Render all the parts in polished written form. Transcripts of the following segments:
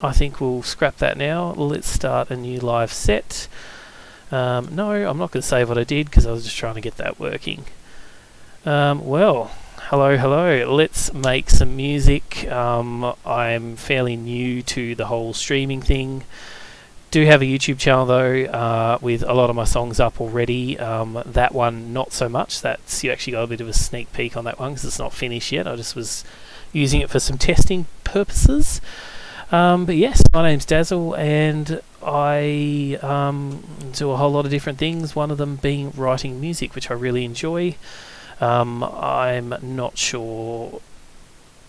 I think we'll scrap that now. Let's start a new live set. No, I'm not going to save what I did because I was just trying to get that working. Well, hello. Let's make some music. I'm fairly new to the whole streaming thing. Do have a YouTube channel though, with a lot of my songs up already. That one not so much. That's, you actually got a bit of a sneak peek on that one because it's not finished yet. I just was using it for some testing purposes. But yes, my name's Dazzle, and I do a whole lot of different things, one of them being writing music, which I really enjoy. I'm not sure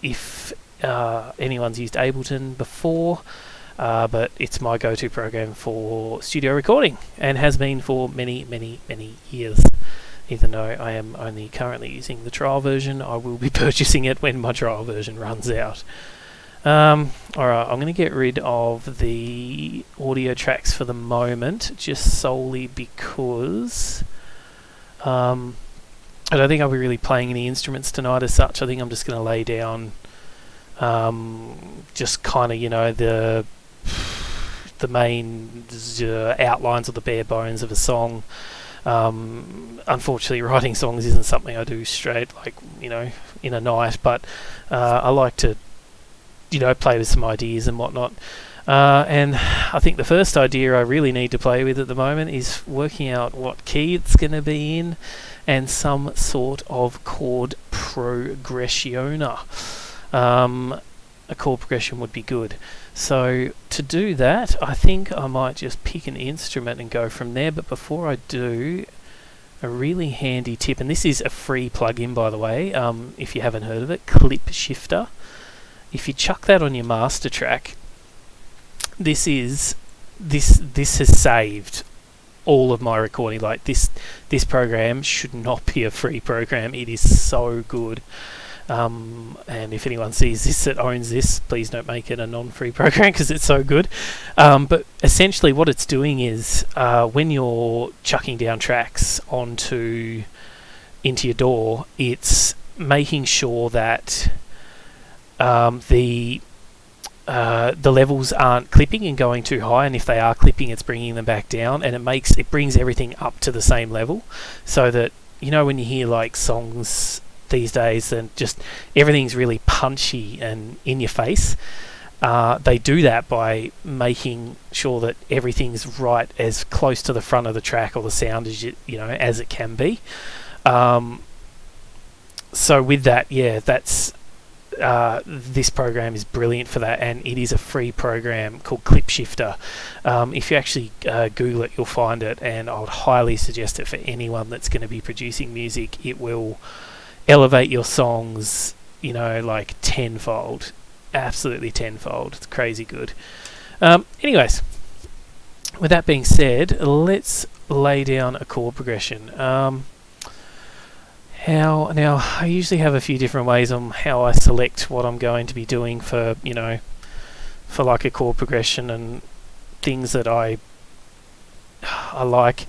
if anyone's used Ableton before, but it's my go-to program for studio recording, and has been for many years. Even though I am only currently using the trial version, I will be purchasing it when my trial version runs out. Alright, I'm going to get rid of the audio tracks for the moment, just solely because I don't think I'll be really playing any instruments tonight as such. I think I'm just going to lay down just kind of, the main outlines or the bare bones of a song. Unfortunately, writing songs isn't something I do straight, in a night, but I like to play with some ideas and whatnot. And I think the first idea I really need to play with at the moment is working out what key it's going to be in and some sort of chord progressioner. A chord progression would be good. So to do that, I think I might just pick an instrument and go from there. But before I do, a really handy tip, and this is a free plugin by the way, if you haven't heard of it, Clip Shifter. If you chuck that on your master track, this has saved all of my recording. Like this program should not be a free program. It is so good. And if anyone sees this that owns this, please don't make it a non-free program because it's so good. But essentially what it's doing is when you're chucking down tracks into your DAW, it's making sure that the levels aren't clipping and going too high, and if they are clipping, it's bringing them back down, and it brings everything up to the same level, so that when you hear like songs these days and just everything's really punchy and in your face, they do that by making sure that everything's right as close to the front of the track or the sound as as it can be. So with that, that's this program is brilliant for that, and it is a free program called Clip Shifter. If you actually Google it, you'll find it, and I would highly suggest it for anyone that's going to be producing music. It will elevate your songs, like tenfold, absolutely tenfold. It's crazy good. Anyways, with that being said, let's lay down a chord progression. Now, I usually have a few different ways on how I select what I'm going to be doing for like a chord progression and things that I like.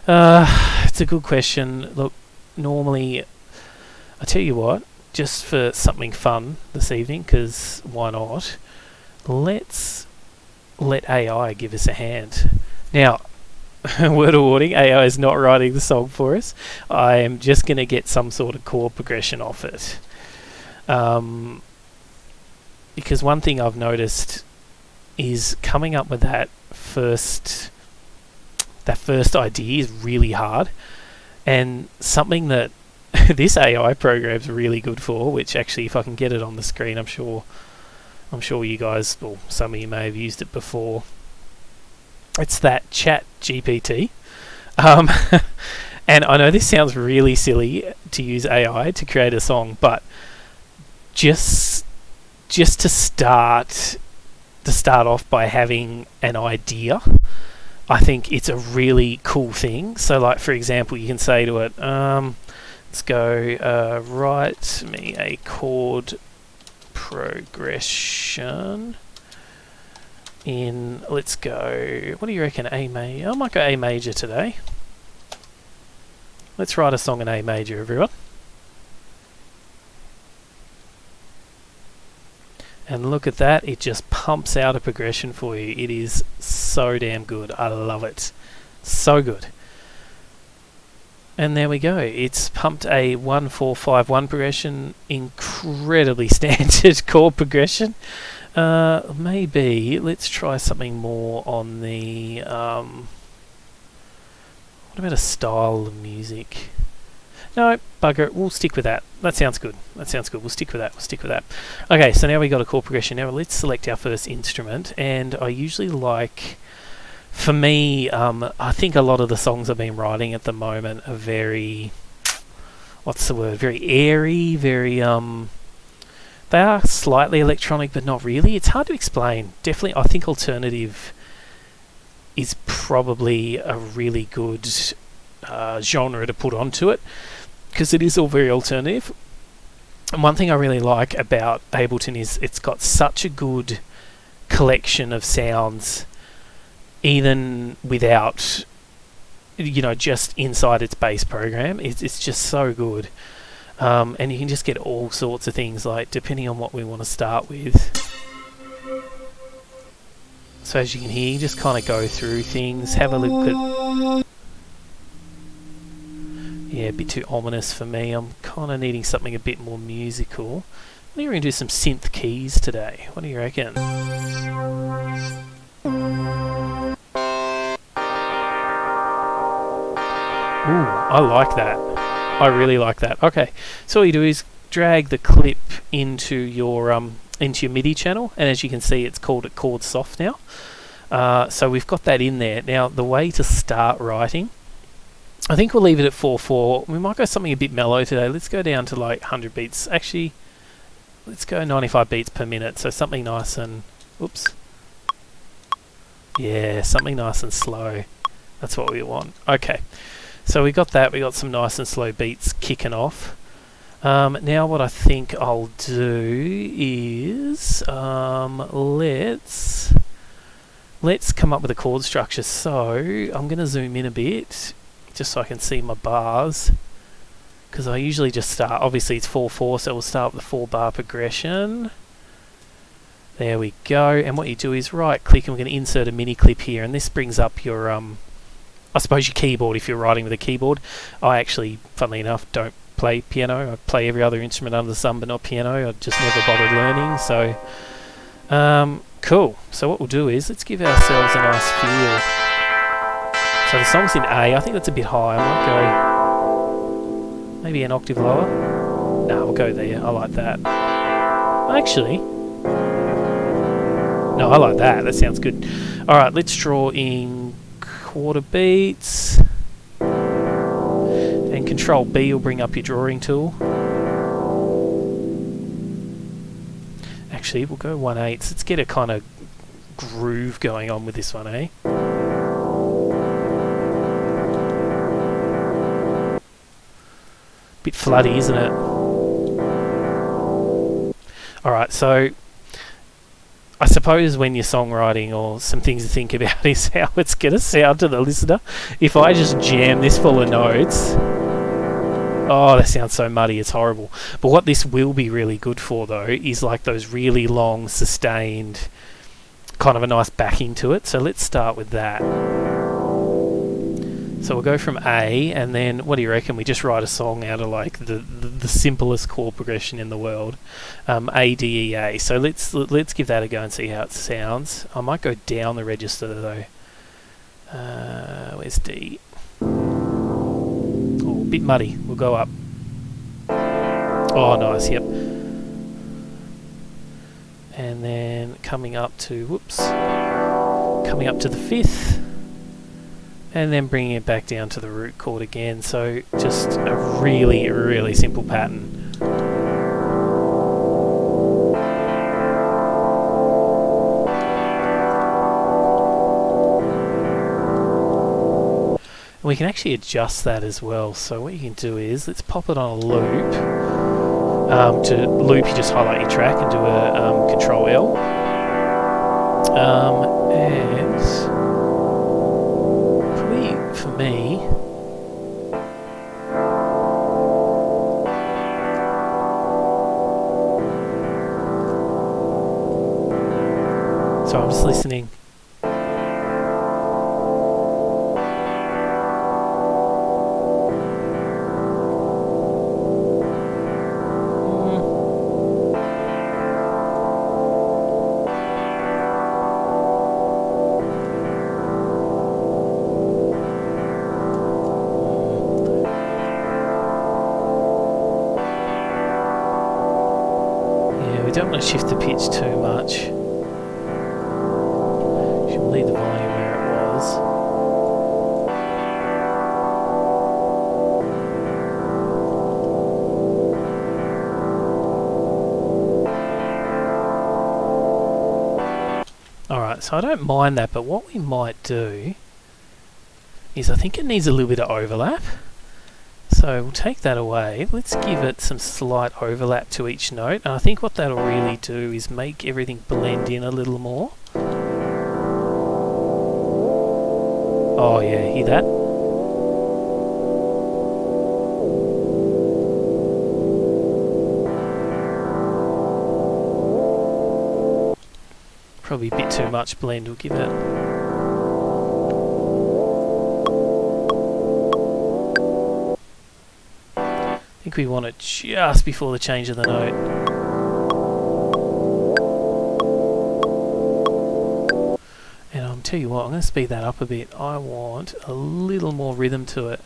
It's a good question. Look, normally, I tell you what, just for something fun this evening, because why not, let's let AI give us a hand. Now, word of warning, AI is not writing the song for us. I am just going to get some sort of chord progression off it. Because one thing I've noticed is coming up with that first idea is really hard. And something that this AI program's really good for, which actually if I can get it on the screen, I'm sure you guys, or some of you may have used it before. It's that Chat GPT. And I know this sounds really silly to use AI to create a song, but just to start off by having an idea, I think it's a really cool thing. So like, for example, you can say to it, let's go, write me a chord progression in, let's go, what do you reckon, A major? I might go A major today. Let's write a song in A major, everyone. And look at that, it just pumps out a progression for you. It is so damn good. I love it. So good. And there we go. It's pumped a 1-4-5-1 progression. Incredibly standard chord progression. Maybe let's try something more on the... what about a style of music? No, bugger it. We'll stick with that. That sounds good. We'll stick with that. Okay, so now we got a chord progression. Now let's select our first instrument. And I usually like, for me, I think a lot of the songs I've been writing at the moment are very, very airy, very, they are slightly electronic, but not really. It's hard to explain. Definitely, I think alternative is probably a really good genre to put onto it, because it is all very alternative. And one thing I really like about Ableton is it's got such a good collection of sounds, even without, just inside its base program. It's just so good. And you can just get all sorts of things, like depending on what we want to start with. So as you can hear, you just kind of go through things, have a look at... Yeah, a bit too ominous for me. I'm kind of needing something a bit more musical. I think we're going to do some synth keys today. What do you reckon? Ooh, I like that. I really like that. Okay, so all you do is drag the clip into your MIDI channel, and as you can see, it's called Chord Soft now. So we've got that in there. Now, the way to start writing, I think we'll leave it at 4/4. We might go something a bit mellow today. Let's go down to like 100 beats. Actually, let's go 95 beats per minute. So something nice and... Oops. Yeah, something nice and slow. That's what we want. Okay. So we got that. We got some nice and slow beats kicking off. Now what I think I'll do is... let's come up with a chord structure. So I'm going to zoom in a bit, just so I can see my bars, because I usually just start, obviously it's 4/4, so we'll start with the 4-bar progression. There we go. And what you do is right click, and we're going to insert a mini clip here, and this brings up your I suppose your keyboard if you're writing with a keyboard. I actually, funnily enough, don't play piano. I play every other instrument under the sun, but not piano. I just never bothered learning. So cool. So what we'll do is let's give ourselves a nice feel. So the song's in A. I think that's a bit high. I might go maybe an octave lower. No, we'll go there. I like that. Actually, no, I like that. That sounds good. All right, let's draw in quarter beats. And Control B will bring up your drawing tool. Actually, we'll go 1/8. Let's get a kind of groove going on with this one, eh? Bit floody, isn't it? Alright, so I suppose when you're songwriting, or some things to think about is how it's going to sound to the listener. If I just jam this full of notes, oh, that sounds so muddy, it's horrible. But what this will be really good for, though, is like those really long, sustained, kind of a nice backing to it. So let's start with that. So we'll go from A, and then what do you reckon? We just write a song out of like the simplest chord progression in the world, A, D, E, A. So let's give that a go and see how it sounds. I might go down the register though. Where's D? Oh, a bit muddy. We'll go up. Oh, nice. Yep. And then coming up to the 5th. And then bringing it back down to the root chord again. So just a really, really simple pattern. And we can actually adjust that as well. So what you can do is, let's pop it on a loop. To loop, you just highlight your track and do a Control L. And for me, listening. Don't want to shift the pitch too much. Should leave the volume where it was. Alright, so I don't mind that, but what we might do is I think it needs a little bit of overlap. So we'll take that away. Let's give it some slight overlap to each note. And I think what that'll really do is make everything blend in a little more. Oh yeah, hear that? Probably a bit too much blend. We'll give it... I think we want it just before the change of the note. And I'll tell you what, I'm going to speed that up a bit. I want a little more rhythm to it.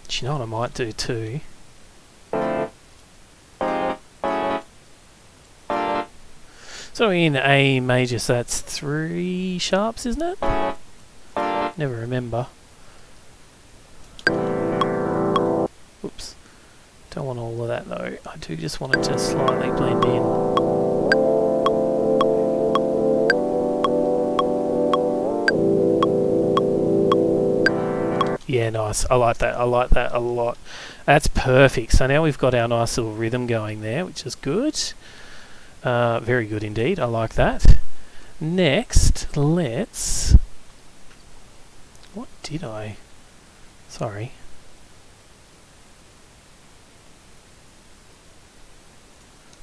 Do you know what I might do too? So in A major, so that's 3 sharps, isn't it? Never remember. Oops. Don't want all of that though. I do just want it to slightly blend in. Yeah, nice. I like that. I like that a lot. That's perfect. So now we've got our nice little rhythm going there, which is good. Very good indeed. I like that. Next, let's... What did I... Sorry.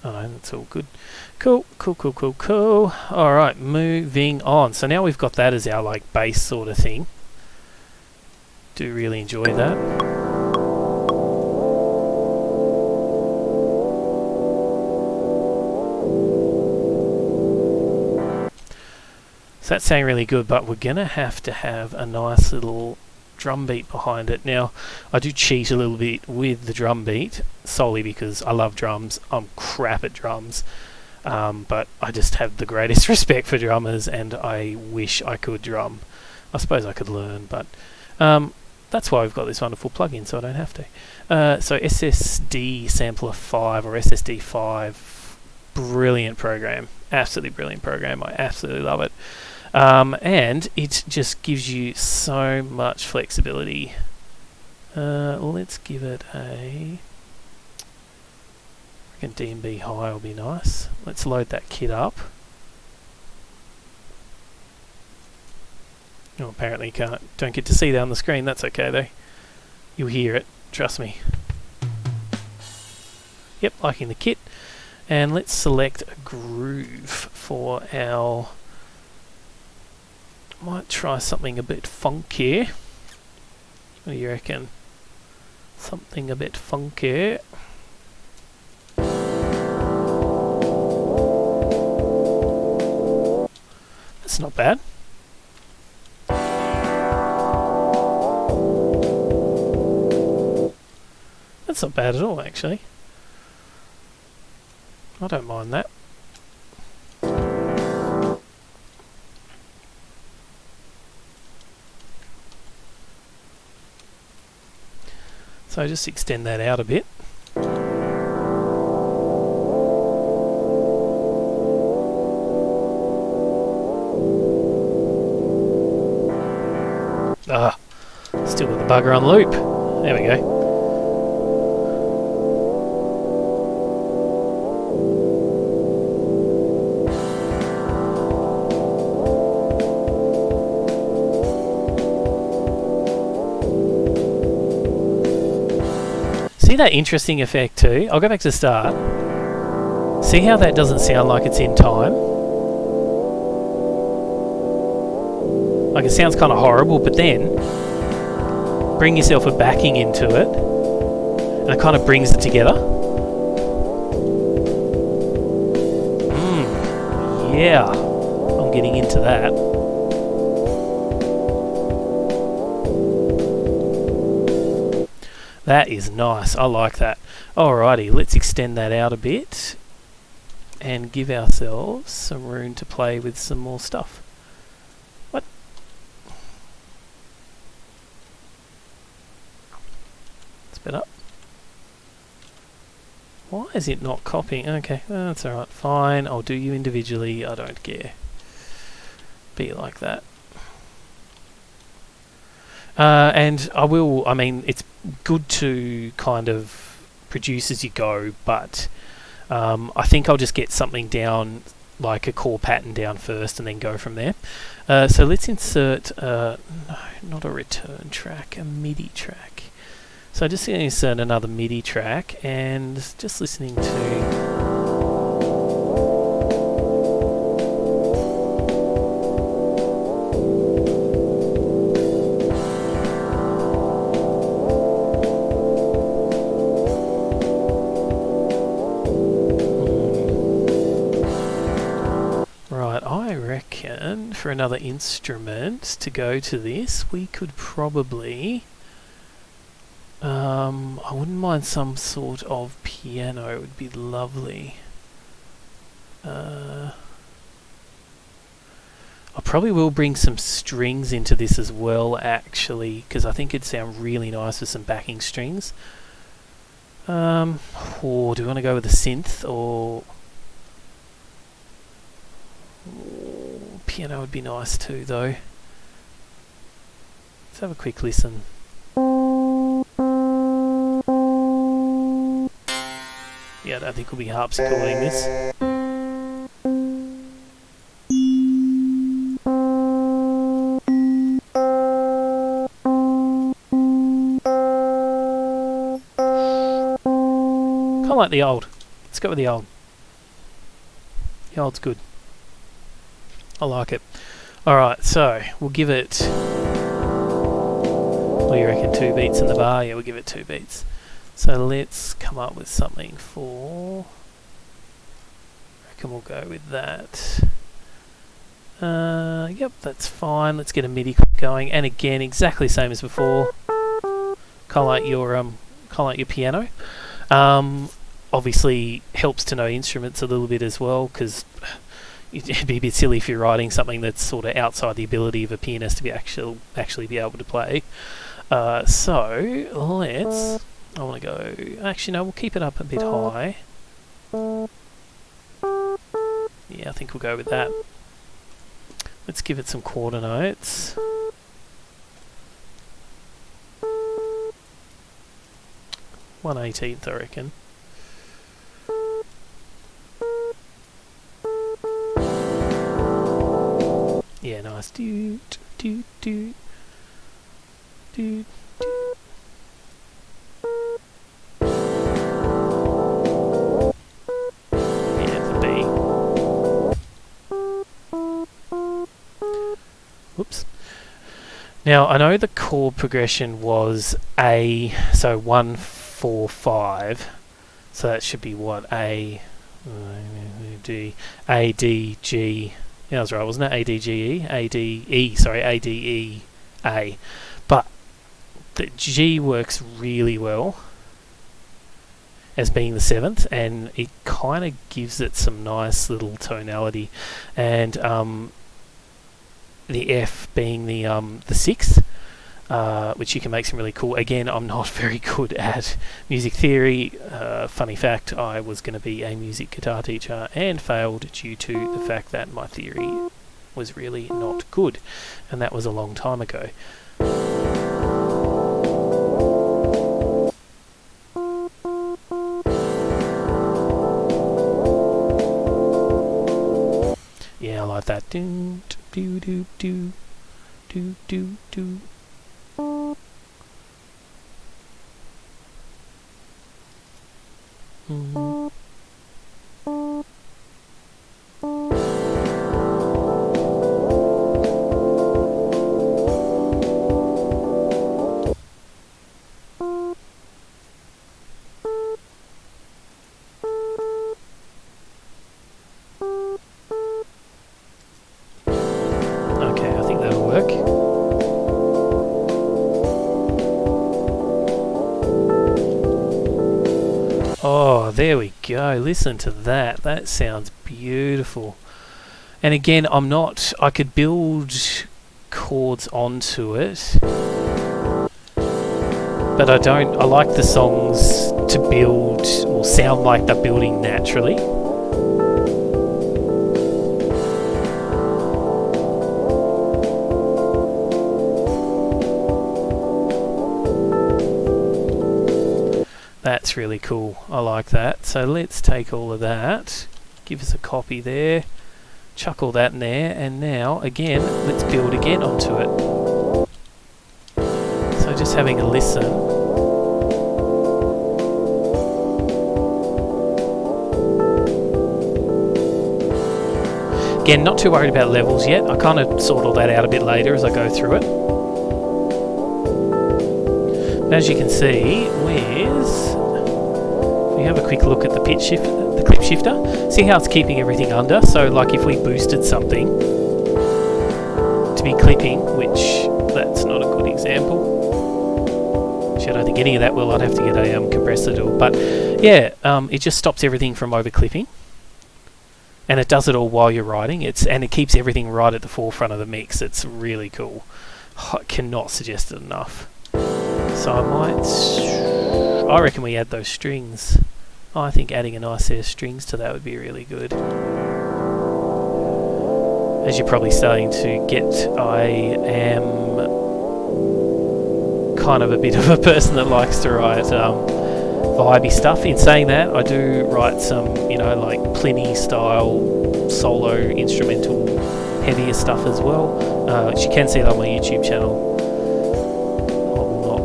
Oh, no, that's all good. Cool, cool, cool, cool, cool. Alright, moving on. So now we've got that as our, like, bass sort of thing. Do really enjoy that. So that's sounding really good, but we're going to have a nice little drum beat behind it. Now, I do cheat a little bit with the drum beat, solely because I love drums. I'm crap at drums, but I just have the greatest respect for drummers, and I wish I could drum. I suppose I could learn, but that's why we've got this wonderful plugin, so I don't have to. So SSD Sampler 5 or SSD 5, brilliant program. Absolutely brilliant program. I absolutely love it. And it just gives you so much flexibility. Let's give it a... I reckon D&B high will be nice. Let's load that kit up. Oh, apparently you don't get to see that on the screen. That's okay though. You'll hear it. Trust me. Yep, liking the kit. And let's select a groove for our... Might try something a bit funky. What do you reckon? Something a bit funky. That's not bad. That's not bad at all, actually. I don't mind that. So just extend that out a bit. Ah, still got the bugger on loop. There we go. See that interesting effect too? I'll go back to the start. See how that doesn't sound like it's in time? Like it sounds kind of horrible, but then bring yourself a backing into it and it kind of brings it together. Yeah, I'm getting into that. That is nice. I like that. Alrighty, let's extend that out a bit and give ourselves some room to play with some more stuff. What? Spin up. Why is it not copying? Okay, that's alright. Fine, I'll do you individually. I don't care. Be like that. And I mean, it's good to kind of produce as you go, but I think I'll just get something down, like a core pattern down first, and then go from there. So let's insert, no, not a return track, a MIDI track. So I'm just going to insert another MIDI track, and just listening to... for another instrument to go to this, we could probably I wouldn't mind some sort of piano. It would be lovely. I probably will bring some strings into this as well, actually, because I think it'd sound really nice with some backing strings. Or do you want to go with a synth, or piano would be nice too, though. Let's have a quick listen. Yeah, I don't think we'll be harpsichording this. Kind of like the old. Let's go with the old. The old's good. I like it. Alright, so we'll give it... What do you reckon, 2 beats in the bar? Yeah, we'll give it 2 beats. So let's come up with something for... I reckon we'll go with that. Yep, that's fine. Let's get a MIDI going. And again, exactly the same as before. Kind of like your piano. Obviously, helps to know instruments a little bit as well, because it'd be a bit silly if you're writing something that's sort of outside the ability of a pianist to be actually be able to play. So let's... I want to go... Actually, no, we'll keep it up a bit high. Yeah, I think we'll go with that. Let's give it some quarter notes. 1/18th, I reckon. Yeah, nice. Do, do, do, do, do. Yeah, the B. Whoops. Now, I know the chord progression was A, so 1, 4, 5. So that should be what? A, D, A, D, G. Yeah, I was right, wasn't it? A, D, G, E? A, D, E, sorry, A, D, E, A. But the G works really well as being the 7th, and it kind of gives it some nice little tonality. And the F being the 6th, which you can make some really cool... Again, I'm not very good at music theory. Funny fact, I was going to be a music guitar teacher and failed due to the fact that my theory was really not good. And that was a long time ago. Yeah, I like that. Do, do, do, do, do, do, do. Mm. Okay, I think that'll work. Oh, there we go. Listen to that. That sounds beautiful. And again, I could build chords onto it, but I don't. I like the songs to build or sound like they're building naturally. That's really cool. I like that. So let's take all of that, give us a copy there, chuck all that in there, and now again let's build again onto it. So just having a listen. Again, not too worried about levels yet. I kind of sort all that out a bit later as I go through it. As you can see, we have a quick look at the pitch shift, the clip shifter. See how it's keeping everything under. So, like if we boosted something to be clipping, which that's not a good example. Actually, I don't think any of that will. I'd have to get a compressor tool. But yeah, it just stops everything from over clipping, and it does it all while you're writing. And it keeps everything right at the forefront of the mix. It's really cool. I cannot suggest it enough. So I reckon we add those strings. I think adding a nice set of strings to that would be really good. As you're probably starting to get, I am kind of a bit of a person that likes to write vibey stuff. In saying that, I do write some, like Pliny style solo instrumental heavier stuff as well, which you can see it on my YouTube channel.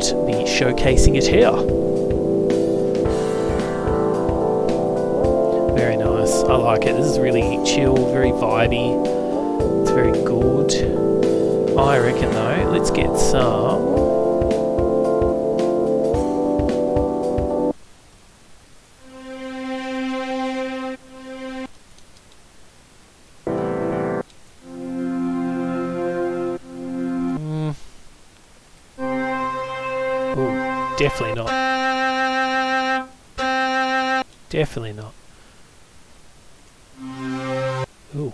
Be showcasing it here. Very nice. I like it. This is really chilled, very vibey. It's very good. I reckon though, let's get some. Definitely not. Definitely not. Ooh.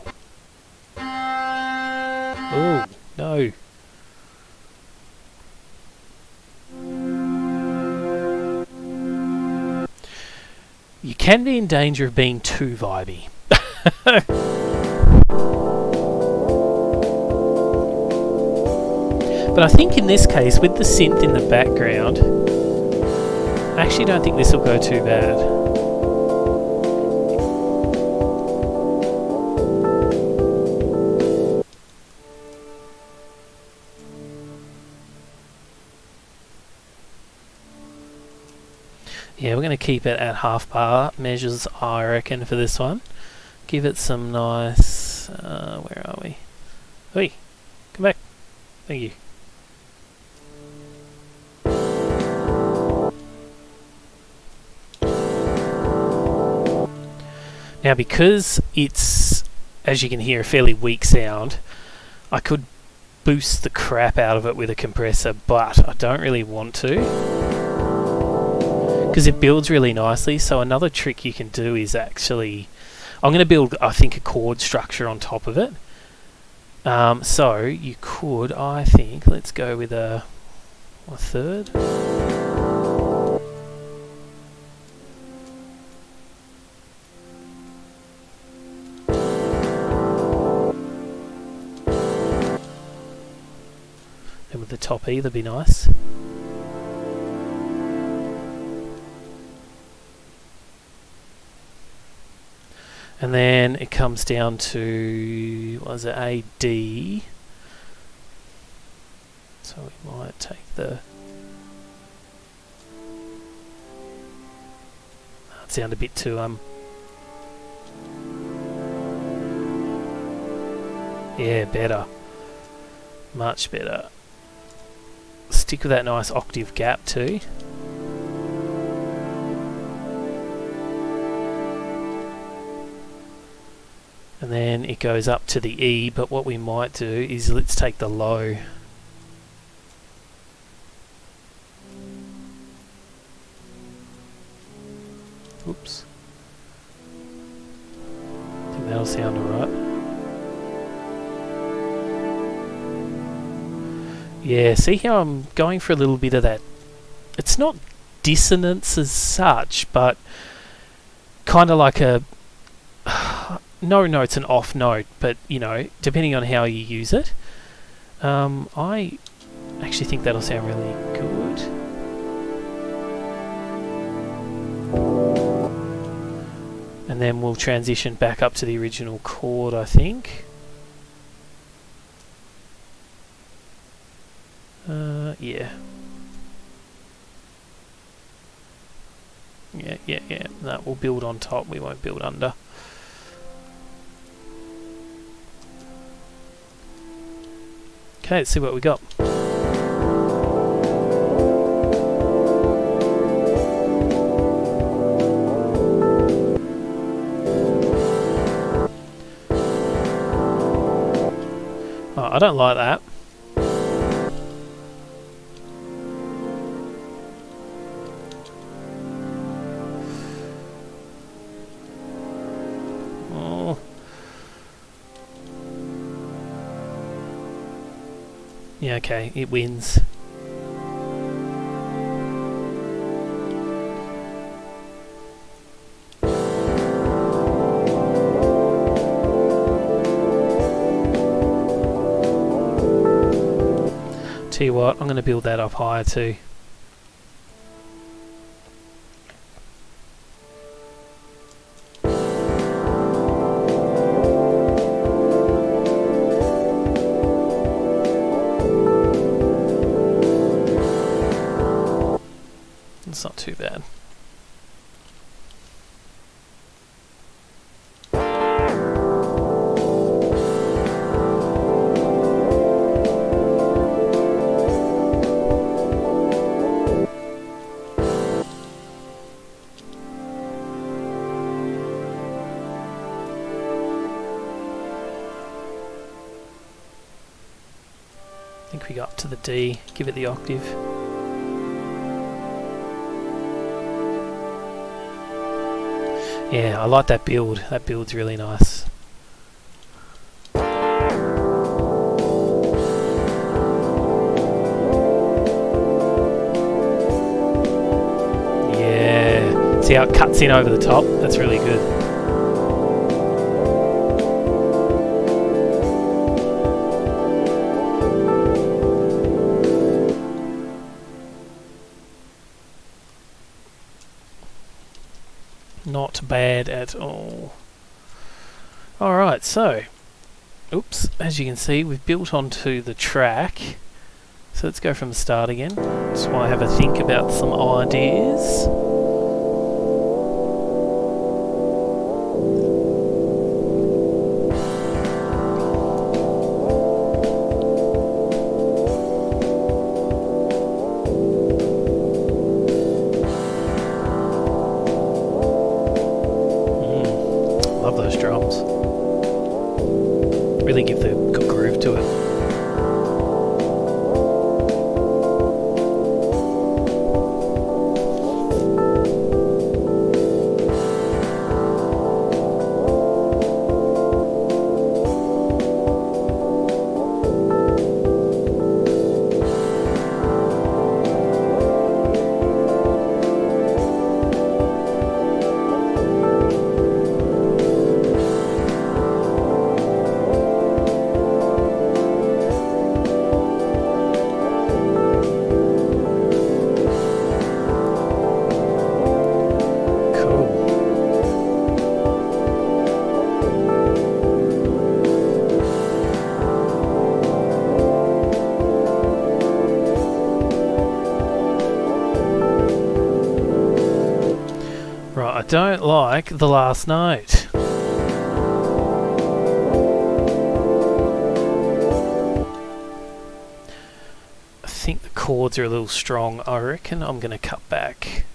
Ooh, no. You can be in danger of being too vibey. But I think in this case, with the synth in the background, I actually don't think this will go too bad. Yeah, we're going to keep it at half bar measures, I reckon, for this one. Give it some nice... where are we? Oi, come back. Thank you. Now, because it's, as you can hear, a fairly weak sound, I could boost the crap out of it with a compressor, but I don't really want to, because it builds really nicely. So another trick you can do is actually, I'm going to build, I think, a chord structure on top of it. So you could, I think, let's go with a third. And with the top E, that'd be nice. And then it comes down to, what is it, A, D. So we might take the might sound a bit too yeah, better. Much better. Stick with that nice octave gap too. And then it goes up to the E, but what we might do is let's take the low. Oops. I think that'll sound alright. Yeah, see how I'm going for a little bit of that. It's not dissonance as such, but kind of like a... no note's an off note, but you know, depending on how you use it. I actually think that'll sound really good. And then we'll transition back up to the original chord, I think. Yeah. Yeah. No, we'll build on top, we won't build under. Okay, let's see what we got. Oh, I don't like that. Yeah, okay, it wins. Tell you what, I'm going to build that up higher too. It's not too bad. I think we go up to the D, give it the octave. Yeah, I like that build. That build's really nice. Yeah. See how it cuts in over the top? That's really good. Not bad at all. Alright, so, oops, as you can see, we've built onto the track. So let's go from the start again. Just want to have a think about some ideas. Love those drums. Really give the good groove to it. don't like the last note. I think the chords are a little strong. I reckon I'm going to cut back.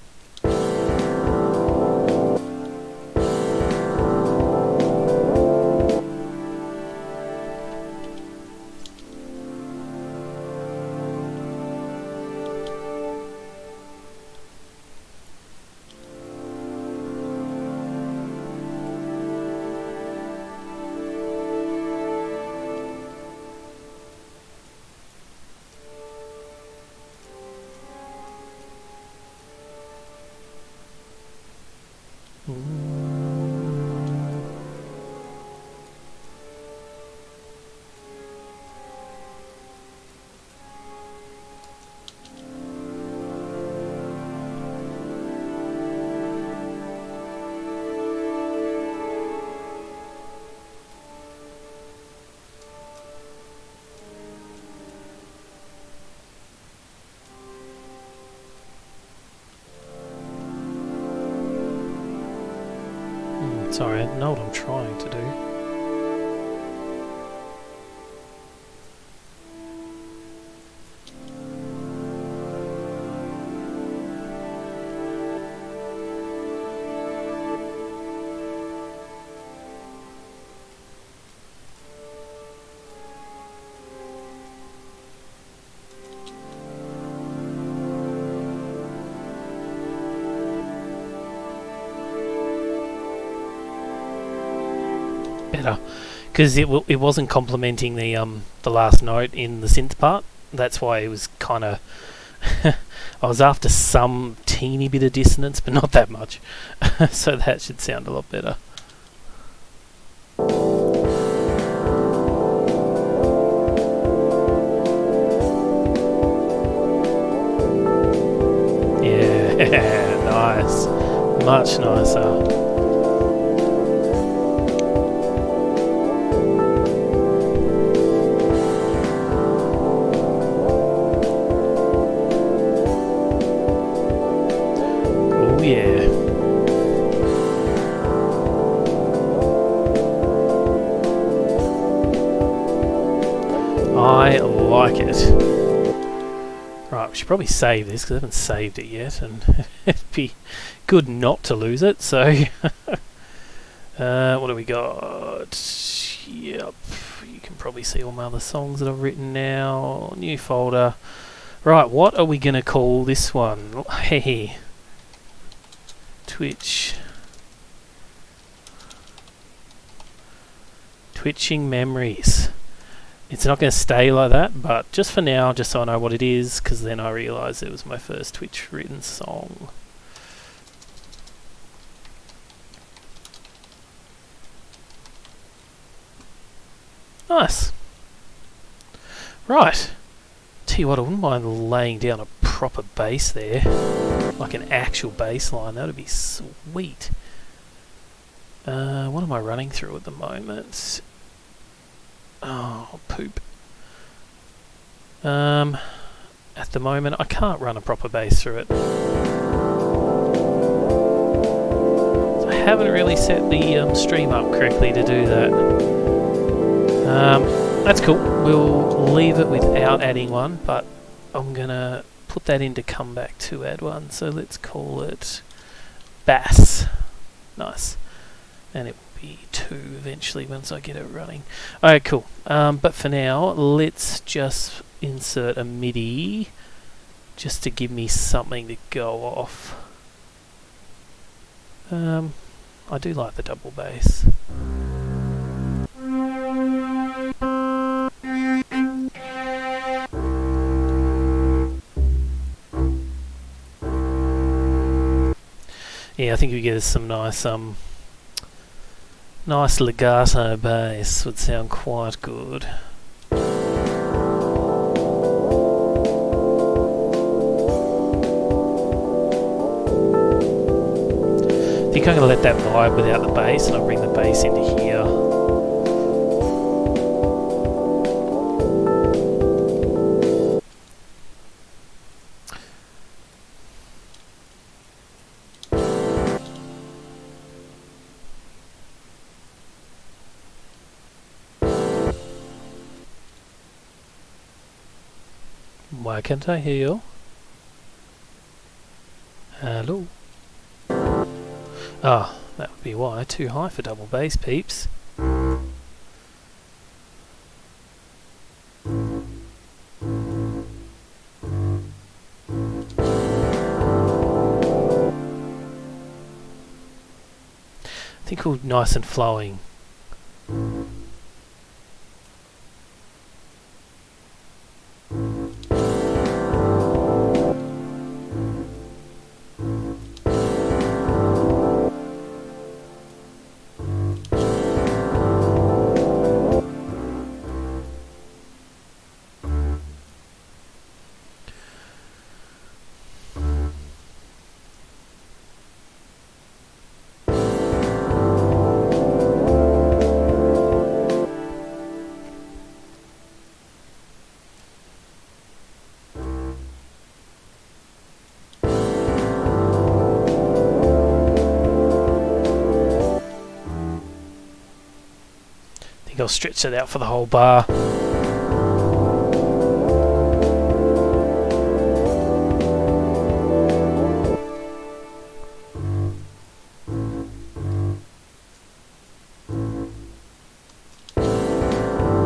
Sorry, I know what I'm trying to do. Better, because it wasn't complementing the last note in the synth part. That's why it was kind of I was after some teeny bit of dissonance, but not that much. So that should sound a lot better. Yeah, nice, much nicer. Yeah. I like it. Right, we should probably save this because I haven't saved it yet, and it'd be good not to lose it. So, what do we got? Yep, you can probably see all my other songs that I've written now. New folder. Right, what are we going to call this one? Hey. Twitching Memories. It's not going to stay like that, but just for now, just so I know what it is, because then I realise it was my first Twitch written song. Nice. Right. Tell you what, I wouldn't mind laying down a proper bass there. Like an actual bass line, that would be sweet. What am I running through at the moment? Oh, poop. At the moment, I can't run a proper bass through it. I haven't really set the stream up correctly to do that. That's cool. We'll leave it without adding one, but I'm gonna put that in to come back to add one. So let's call it bass. Nice. And it will be 2 eventually once I get it running. Alright, cool. But for now, let's just insert a MIDI just to give me something to go off. I do like the double bass. Yeah, I think we get some nice nice legato bass would sound quite good. I think I'm going to let that vibe without the bass, and I'll bring the bass into here. Why can't I hear you? Hello? Ah, that would be why. Too high for double bass, peeps. I think all nice and flowing. I'll stretch it out for the whole bar.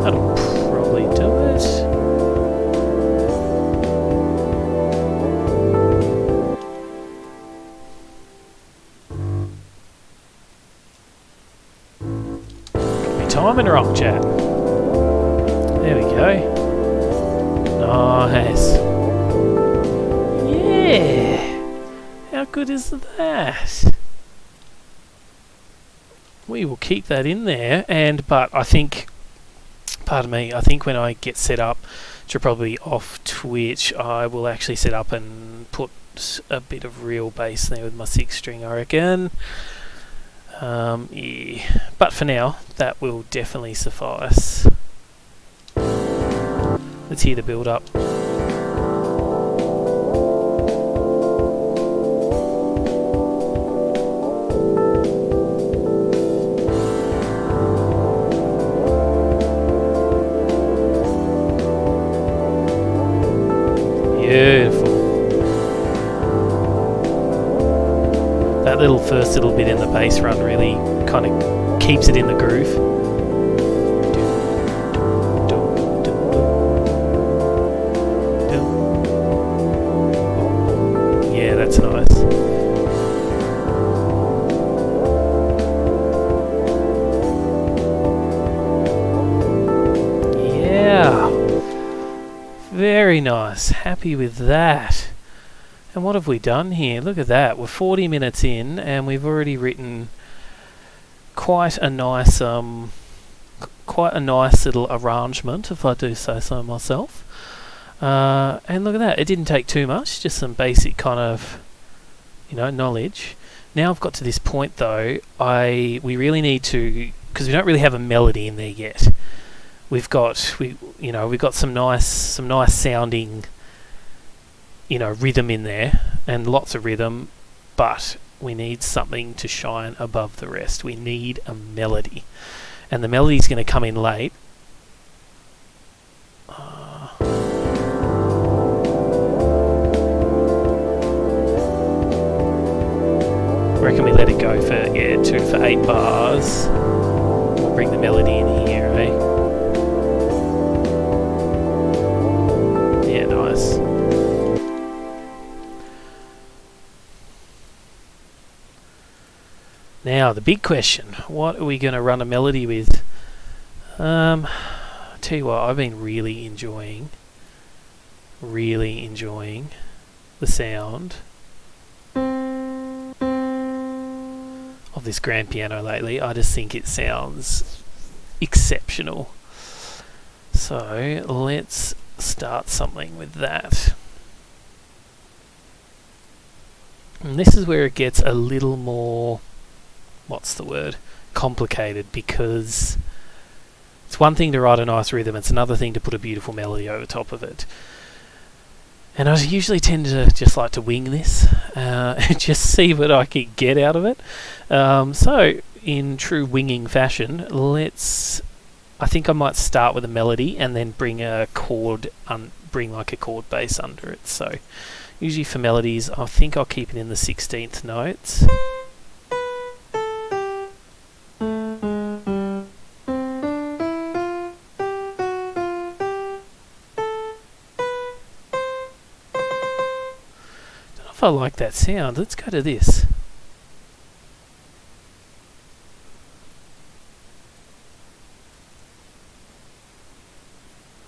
That'll probably do it. Timing wrong, chat. There we go. Nice. Yeah. How good is that? We will keep that in there, but I think, pardon me, I think when I get set up to probably off Twitch, I will actually set up and put a bit of real bass there with my 6-string, I reckon. Yeah. But for now, that will definitely suffice. Let's hear the build up. Beautiful. That first little bit in the bass run really kind of keeps it in the groove. Yeah, that's nice. Yeah, very nice. Happy with that. And what have we done here? Look at that. We're 40 minutes in and we've already written quite a nice little arrangement, if I do say so myself. And look at that. It didn't take too much, just some basic kind of, knowledge. Now I've got to this point though, we really need to, because we don't really have a melody in there yet. We've got some nice sounding rhythm in there, and lots of rhythm, but we need something to shine above the rest. We need a melody, and the melody's going to come in late. I reckon we let it go for 2 for 8 bars. We'll bring the melody in here, eh? Yeah, nice. Now, the big question, what are we going to run a melody with? Tell you what, I've been really enjoying the sound of this grand piano lately. I just think it sounds exceptional. So, let's start something with that. And this is where it gets a little more, complicated, because it's one thing to write a nice rhythm, it's another thing to put a beautiful melody over top of it. And I usually tend to just like to wing this, and just see what I can get out of it. So, in true winging fashion, I think I might start with a melody and then bring a chord bring like a chord bass under it. So usually for melodies, I think I'll keep it in the 16th notes. Don't know if I like that sound. Let's go to this.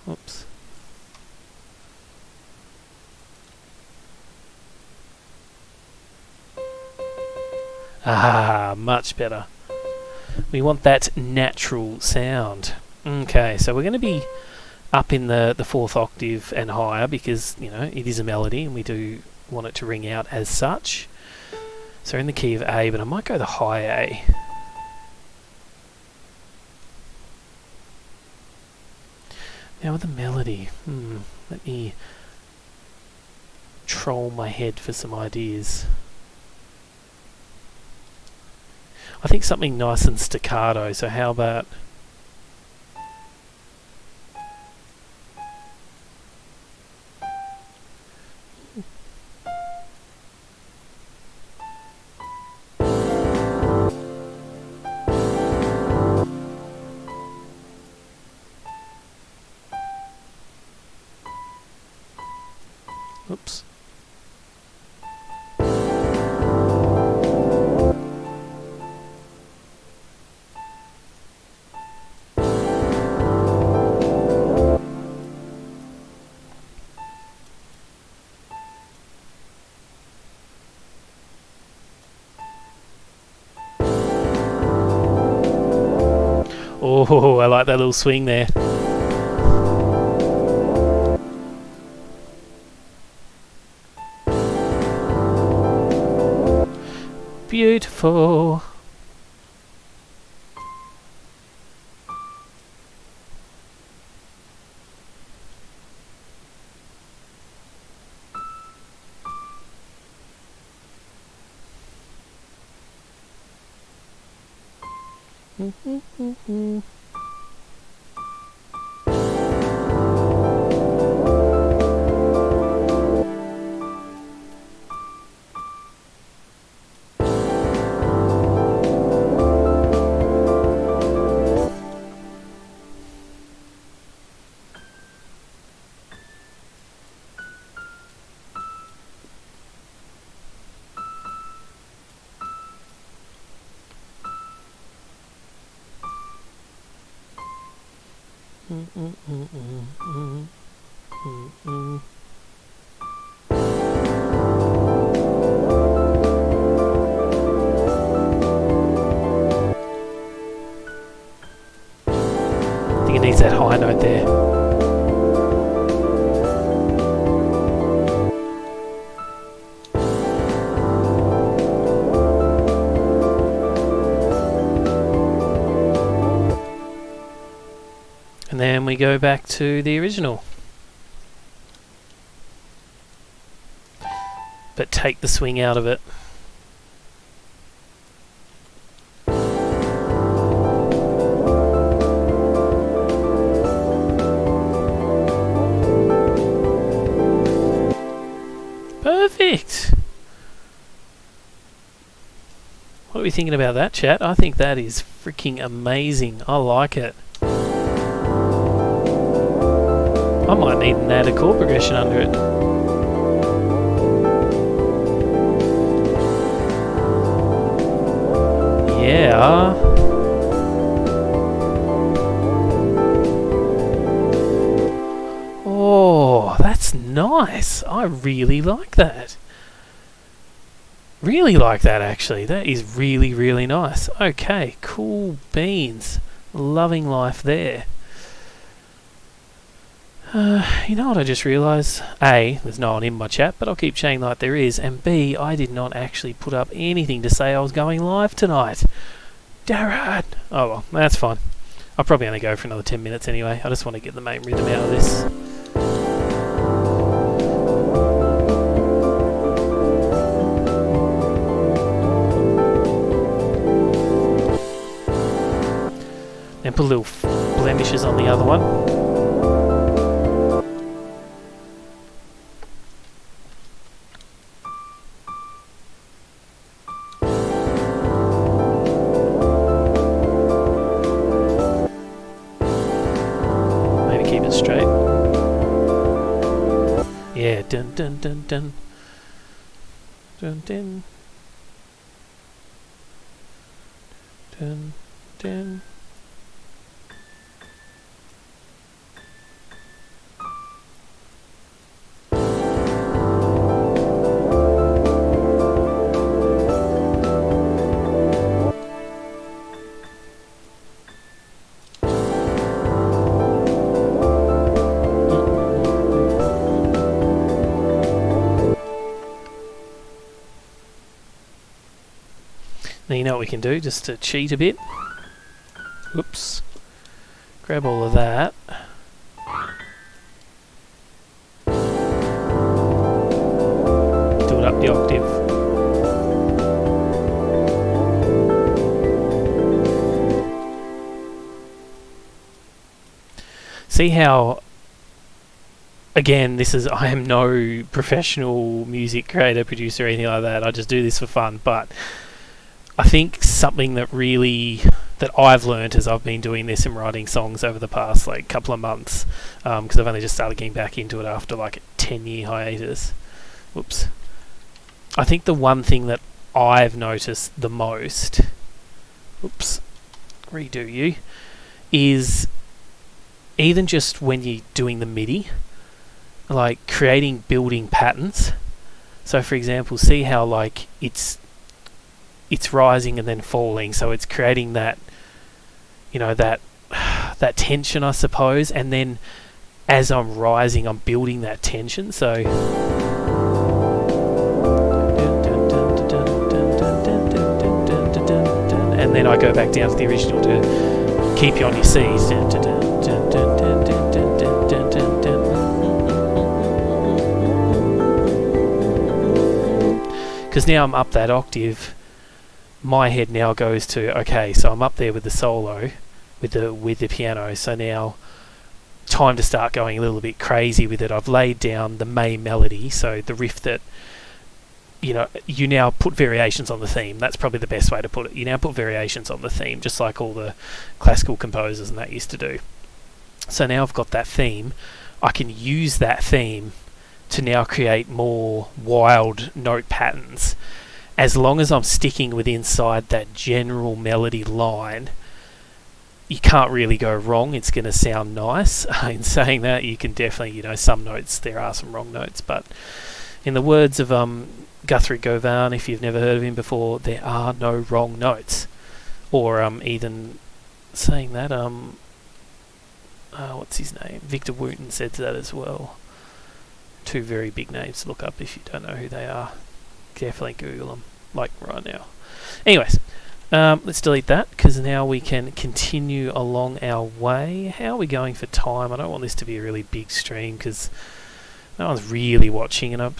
Oops. Ah, much better. We want that natural sound. Okay, so we're going to be up in the 4th octave and higher because, you know, it is a melody and we do want it to ring out as such. So in the key of A, but I might go the high A. Now with the melody, let me troll my head for some ideas. I think something nice and staccato, so how about... Oops. Oh, I like that little swing there. Beautiful. I think it needs that high note there. And then we go back to the original. But take the swing out of it. Perfect! What are we thinking about that, chat? I think that is freaking amazing. I like it. I might need an add a chord progression under it. Yeah. Oh, that's nice. I really like that. Really like that, actually. That is really, really nice. Okay, cool beans. Loving life there. You know what I just realised? A, there's no one in my chat, but I'll keep saying like there is. And B, I did not actually put up anything to say I was going live tonight. Darren! Oh well, that's fine. I'll probably only go for another 10 minutes anyway. I just want to get the main rhythm out of this. And put little blemishes on the other one. Yeah, dun dun dun dun. Dun dun. Dun dun. Now you know what we can do, just to cheat a bit. Whoops. Grab all of that. Do it up the octave. See how, again, I am no professional music creator, producer, or anything like that. I just do this for fun, but I think something that I've learned as I've been doing this and writing songs over the past couple of months, because I've only just started getting back into it after a 10-year hiatus. Whoops. I think the one thing that I've noticed the most, redo you, is even just when you're doing the MIDI, creating building patterns. So for example, see how it's rising and then falling, so it's creating that, that tension, I suppose, and then as I'm rising I'm building that tension, so and then I go back down to the original to keep you on your C's, because now I'm up that octave. My head now goes to, okay, so I'm up there with the solo, with the piano, so now time to start going a little bit crazy with it. I've laid down the main melody, so the riff that, you now put variations on the theme. That's probably the best way to put it. You now put variations on the theme, just like all the classical composers and that used to do. So now I've got that theme, I can use that theme to now create more wild note patterns. As long as I'm sticking with inside that general melody line, you can't really go wrong. It's going to sound nice. In saying that, you can definitely, some notes, there are some wrong notes, but in the words of Guthrie Govan, if you've never heard of him before, there are no wrong notes. Or even saying that, what's his name? Victor Wooten said that as well. Two very big names to look up if you don't know who they are. Definitely Google them, right now. Anyways, let's delete that, because now we can continue along our way. How are we going for time? I don't want this to be a really big stream, because no one's really watching, and I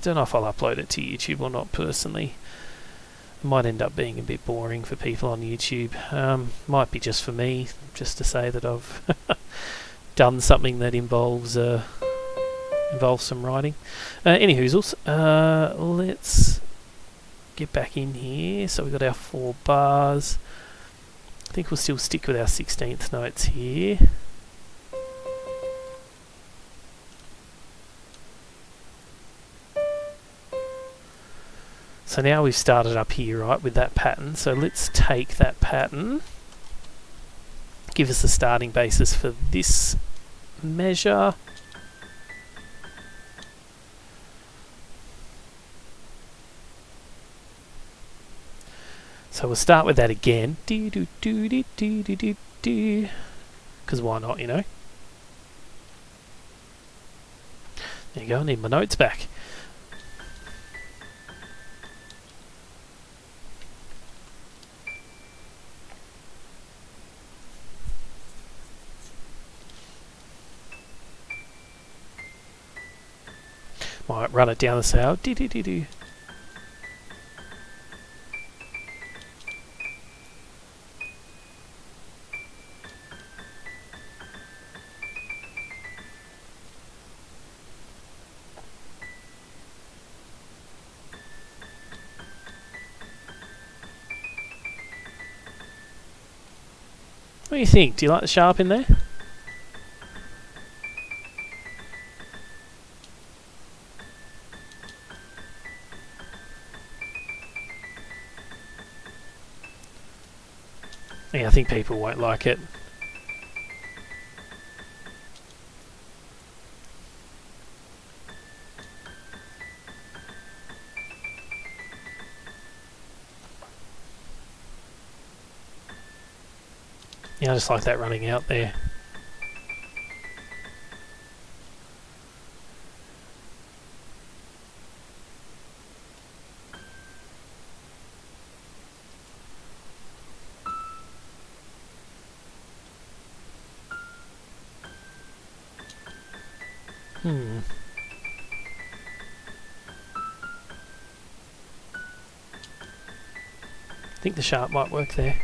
don't know if I'll upload it to YouTube or not personally. It might end up being a bit boring for people on YouTube. Might be just for me, just to say that I've done something that involves some writing. Any hoozles, let's get back in here. So we've got our 4 bars. I think we'll still stick with our 16th notes here. So now we've started up here, right, with that pattern. So let's take that pattern, give us a starting basis for this measure. So we'll start with that again. Because why not, There you go, I need my notes back. Might run it down the scale. What do you think? Do you like the sharp in there? Yeah, I think people won't like it. Yeah, I just like that running out there. I think the sharp might work there.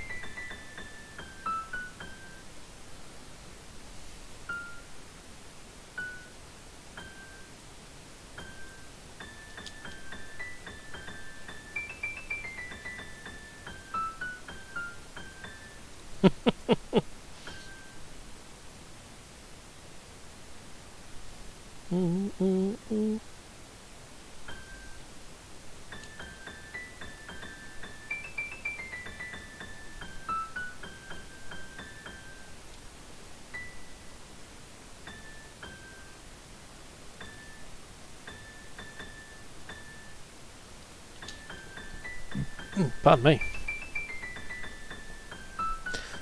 Pardon me.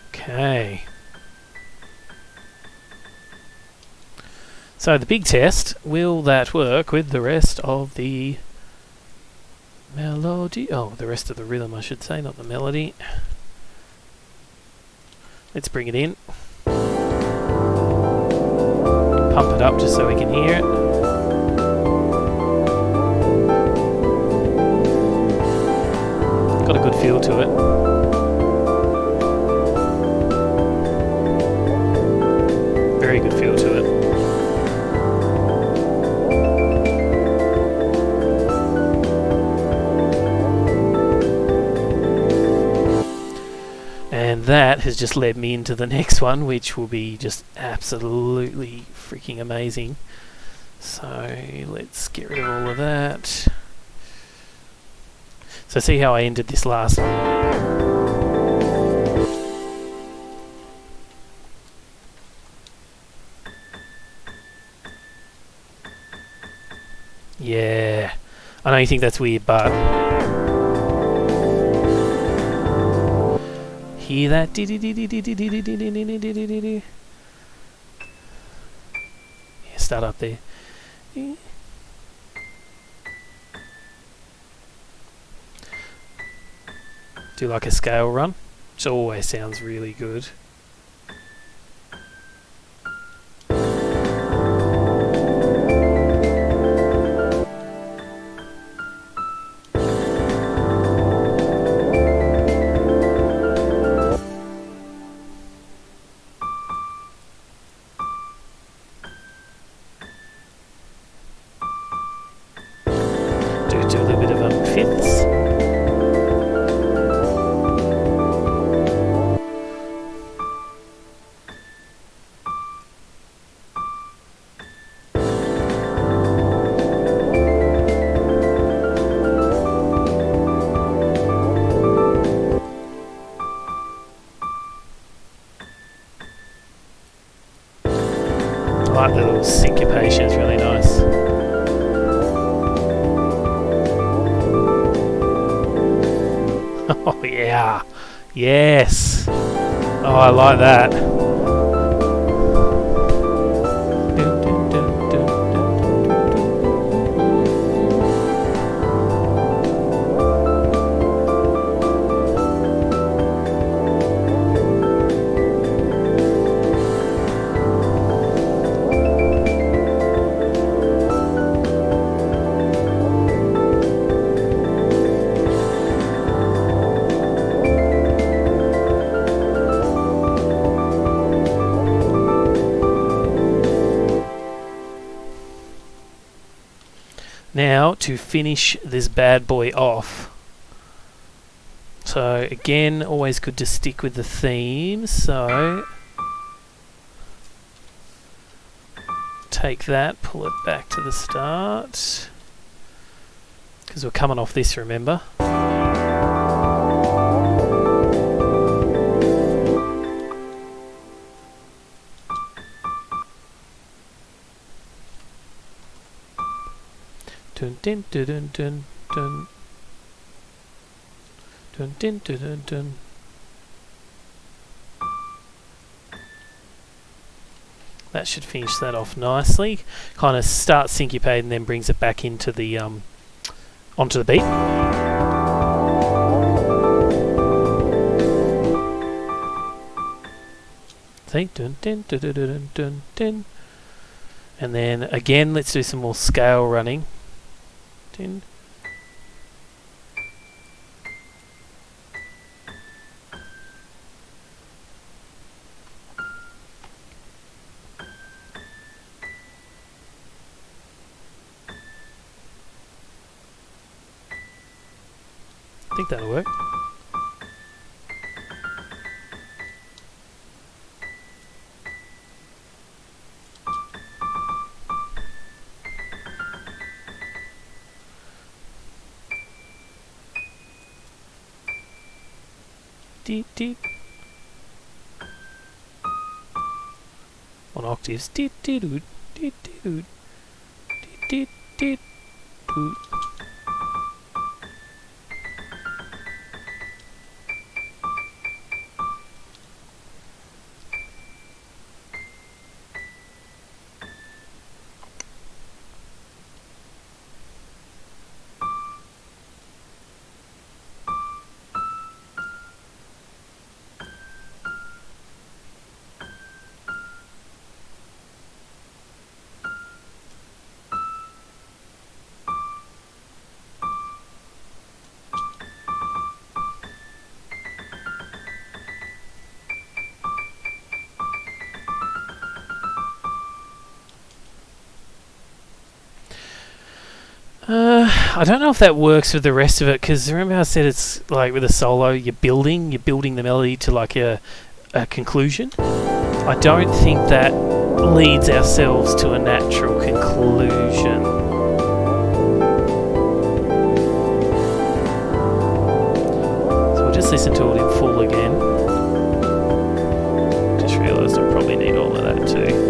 Okay. So the big test, will that work with the rest of the melody? Oh, the rest of the rhythm, I should say, not the melody. Let's bring it in. Pump it up just so we can hear it. Got a good feel to it. Very good feel to it. And that has just led me into the next one, which will be just absolutely freaking amazing. So let's get rid of all of that. So see how I ended this last one? Yeah, I know you think that's weird, but hear that? Yeah, start up there. Do like a scale run, which always sounds really good. Do a little bit of fifths. I like the little syncopation, it's really nice. Oh yeah, yes. Oh, I like that. Now to finish this bad boy off. So again, always good to stick with the theme. So take that, pull it back to the start, because we're coming off this, remember. Dun dun dun dun dun dun. Dun dun dun dun dun. That should finish that off nicely. Kind of starts syncopated and then brings it back into the onto the beat. See, dun dun dun dun dun dun dun. And then again, let's do some more scale running. Dun. I think that'll work. Deep, deep. On octaves. Deep, deep, deep, deep, deep, deep, deep, deep. I don't know if that works with the rest of it, because remember how I said it's like with a solo, you're building the melody to like a conclusion. I don't think that leads ourselves to a natural conclusion. So we'll just listen to it in full again. Just realised I probably need all of that too.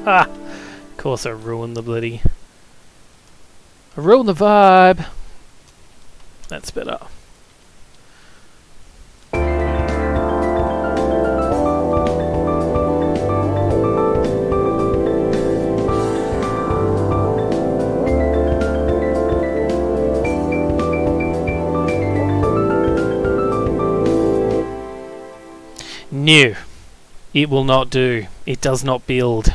Of course I ruined the bloody... I ruined the vibe! That's better. No. It will not do. It does not build.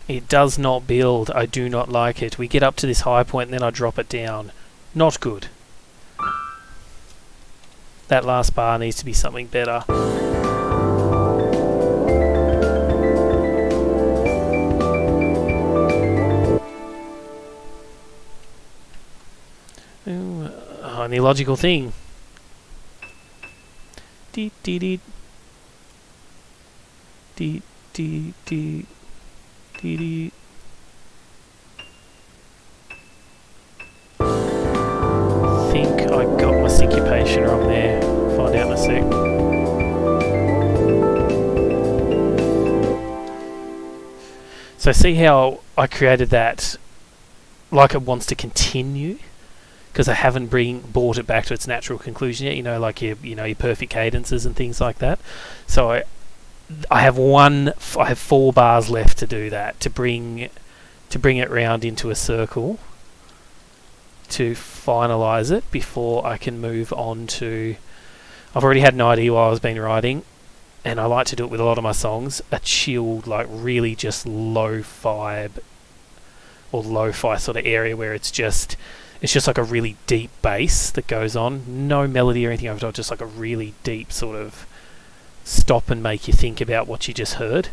It does not build. I do not like it. We get up to this high point and then I drop it down. Not good. That last bar needs to be something better. Ooh, and the illogical thing. Dee dee dee. Dee dee dee. I think I got my syncopation wrong there. Find out in a sec. So see how I created that like it wants to continue, because I haven't brought it back to its natural conclusion yet. You know, like your perfect cadences and things like that. So I have 4 bars left to do that, to bring it round into a circle, to finalise it before I can move on to... I've already had an idea while I was been writing, and I like to do it with a lot of my songs, a chilled, like really just lo-fi or lo-fi sort of area where it's just like a really deep bass that goes on, no melody or anything over it, just like a really deep sort of stop and make you think about what you just heard.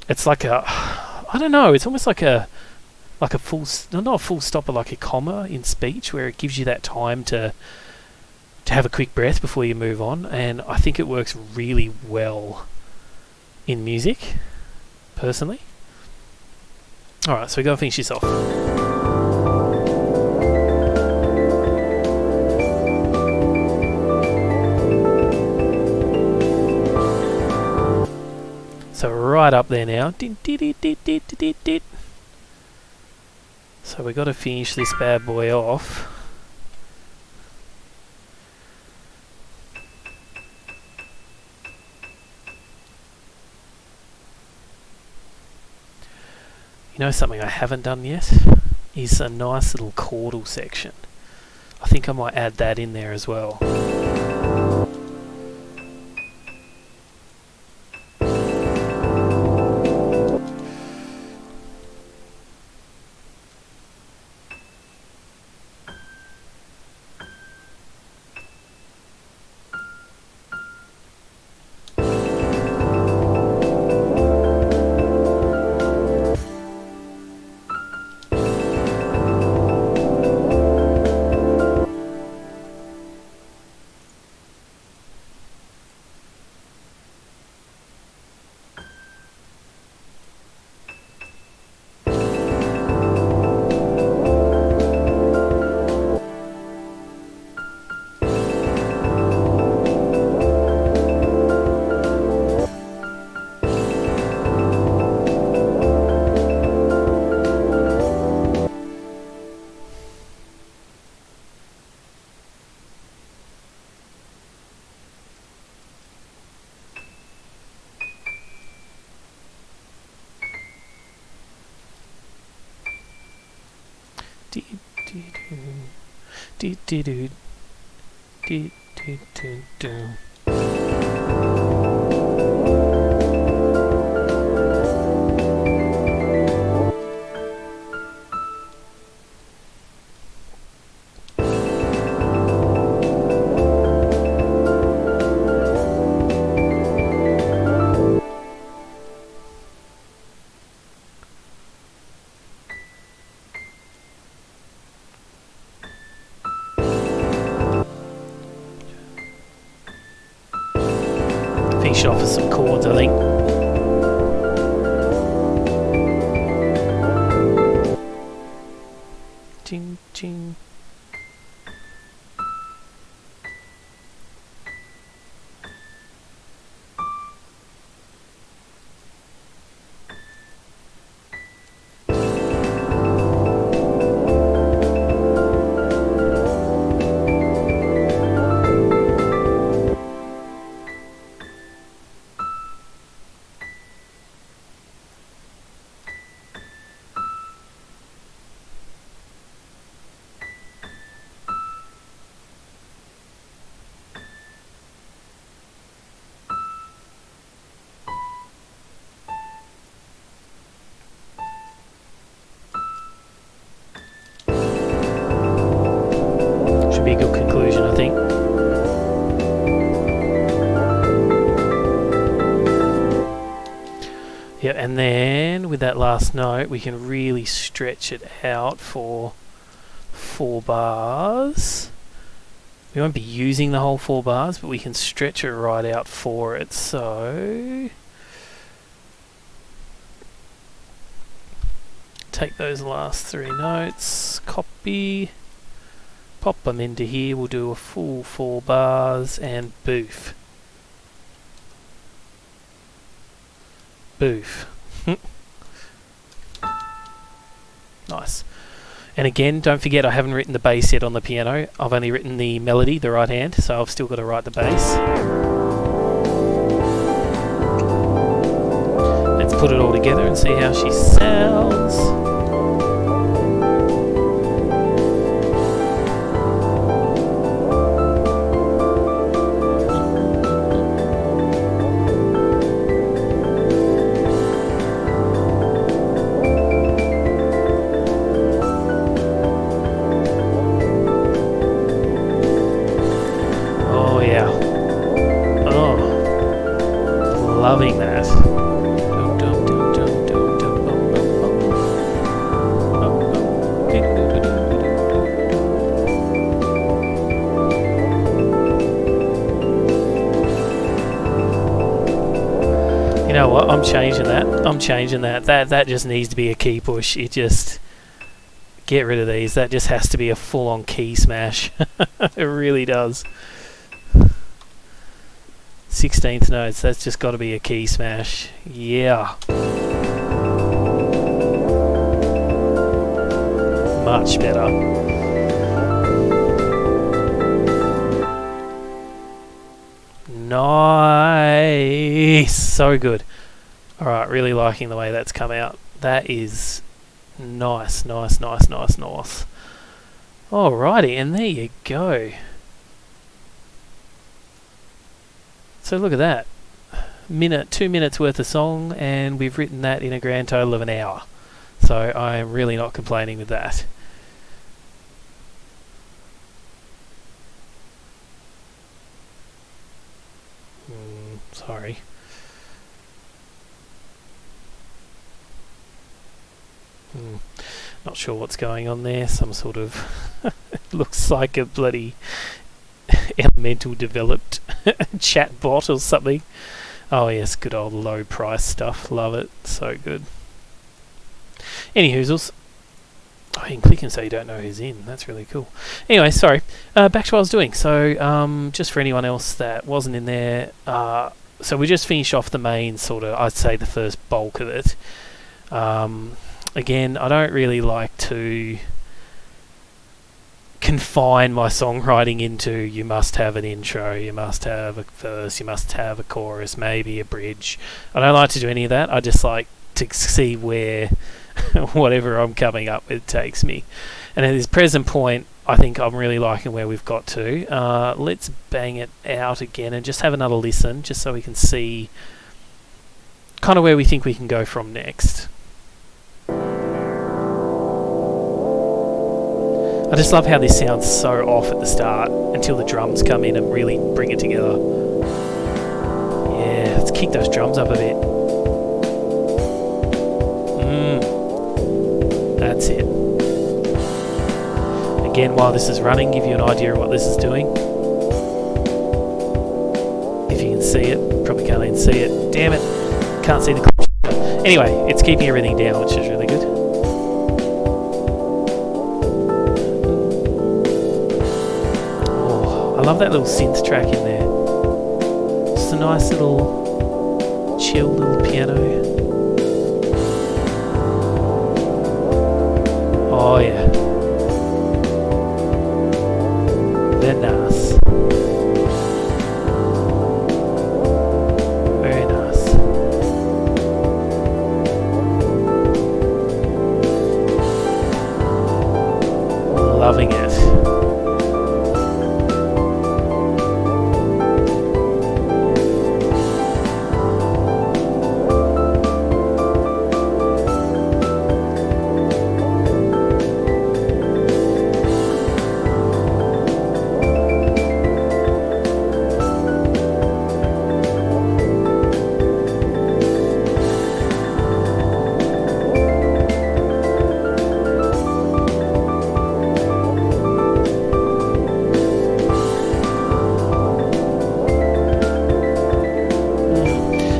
It's like I don't know, it's almost like a full, not a full stop, but like a comma in speech, where it gives you that time to have a quick breath before you move on. And I think it works really well in music. personally. Alright, so we gotta finish this off. So right up there now. So we got to finish this bad boy off. You know something I haven't done yet? Is a nice little chordal section. I think I might add that in there as well. Finish off with some chords, I think. Ching, ching. Be a good conclusion, I think. Yeah, and then with that last note, we can really stretch it out for 4 bars. We won't be using the whole 4 bars, but we can stretch it right out for it. So take those last 3 notes, copy. Pop them into here, we'll do a full 4 bars and boof. Boof. Nice. And again, don't forget I haven't written the bass yet on the piano. I've only written the melody, the right hand, so I've still got to write the bass. Let's put it all together and see how she sounds. Loving that. You know what? I'm changing that. I'm changing that. That just needs to be a key push. It just... Get rid of these. That just has to be a full-on key smash. It really does. 16th notes. That's just got to be a key smash. Yeah. Much better. Nice. So good. Alright, really liking the way that's come out. That is... Nice. Alrighty, and there you go. So look at that. 2 minutes worth of song, and we've written that in a grand total of an hour. So I'm really not complaining with that. Sorry. Not sure what's going on there. Some sort of looks like a bloody Elemental developed chat bot or something. Oh yes, good old low price stuff. Love it. So good. Any hoozles. Oh, you can click and say you don't know who's in. That's really cool. Anyway, sorry. Back to what I was doing. So just for anyone else that wasn't in there, so we just finished off the main sort of, I'd say the first bulk of it. Again, I don't really like to confine my songwriting into you must have an intro, you must have a verse, you must have a chorus, maybe a bridge. I don't like to do any of that. I just like to see where whatever I'm coming up with takes me. And at this present point, I think I'm really liking where we've got to. Let's bang it out again and just have another listen, just so we can see kind of where we think we can go from next. I just love how this sounds so off at the start until the drums come in and really bring it together. Yeah, let's kick those drums up a bit. That's it. Again, while this is running, give you an idea of what this is doing. If you can see it, probably can't even see it. Damn it, can't see the... Anyway, it's keeping everything down, which is really good. I love that little synth track in there. Just a nice little chill little piano. Oh yeah. Very nice. Very nice. Loving it.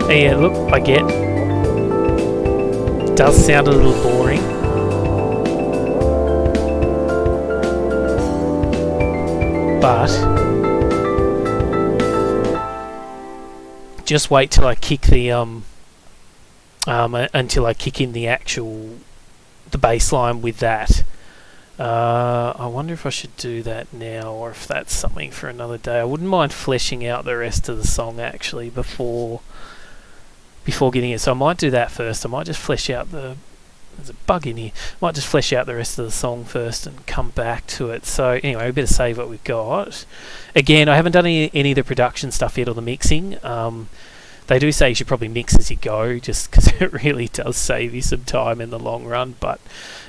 Yeah, look, I get it does sound a little boring, but just wait till I kick the until I kick in the bass line with that. I wonder if I should do that now or if that's something for another day. I wouldn't mind fleshing out the rest of the song actually before getting it. So I might do that first. I might just flesh out there's a bug in here. Might just flesh out the rest of the song first and come back to it. So anyway, we better save what we've got. Again, I haven't done any of the production stuff yet or the mixing. They do say you should probably mix as you go, just because it really does save you some time in the long run. But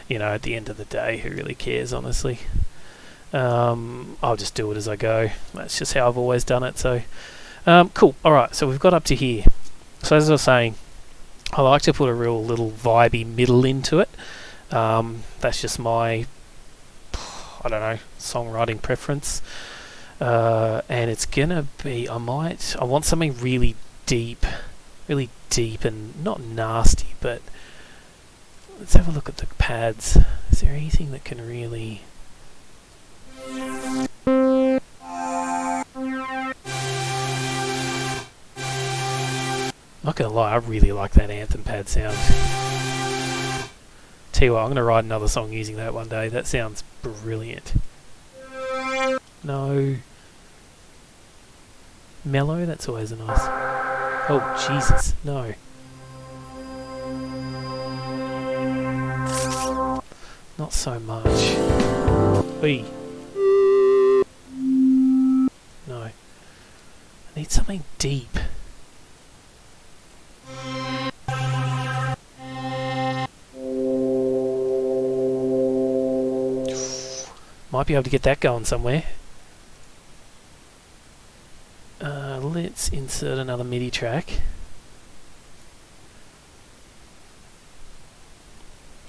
you know, at the end of the day, who really cares, honestly? I'll just do it as I go. That's just how I've always done it. So cool. All right, so we've got up to here. So as I was saying, I like to put a real little vibey middle into it. That's just my, I don't know, songwriting preference. And it's gonna be, I want something really deep deep and not nasty, but let's have a look at the pads. Is there anything that can really... Not gonna lie, I really like that anthem pad sound. Tell you what, I'm gonna write another song using that one day. That sounds brilliant. No. Mellow, that's always a nice... Oh, Jesus, no. Not so much. Oi. No. I need something deep. Might be able to get that going somewhere. Let's insert another MIDI track.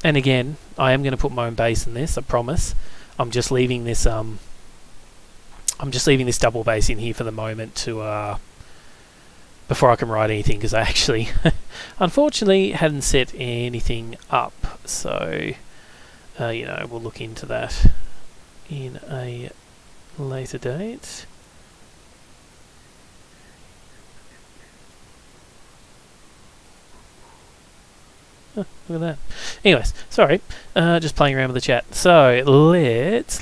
And again, I am going to put my own bass in this, I promise. I'm just leaving this double bass in here for the moment to before I can write anything, because I actually unfortunately hadn't set anything up. So you know, we'll look into that in a later date. Oh, look at that. Anyways, sorry, just playing around with the chat. So let's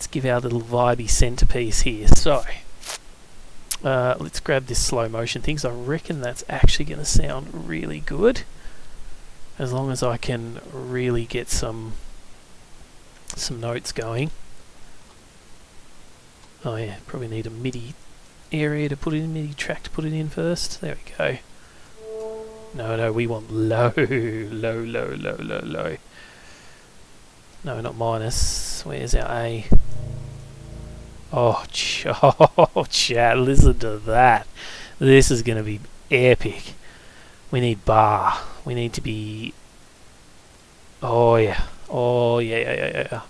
give our little vibey centerpiece here. So let's grab this slow motion thing, because I reckon that's actually going to sound really good, as long as I can really get some notes going. Oh yeah, probably need a MIDI area to put it in, MIDI track to put it in first. There we go. No, we want low. No, not minus. Where's our A? Oh, chat, listen to that. This is going to be epic. We need bar. We need to be... Oh, yeah. Oh, yeah.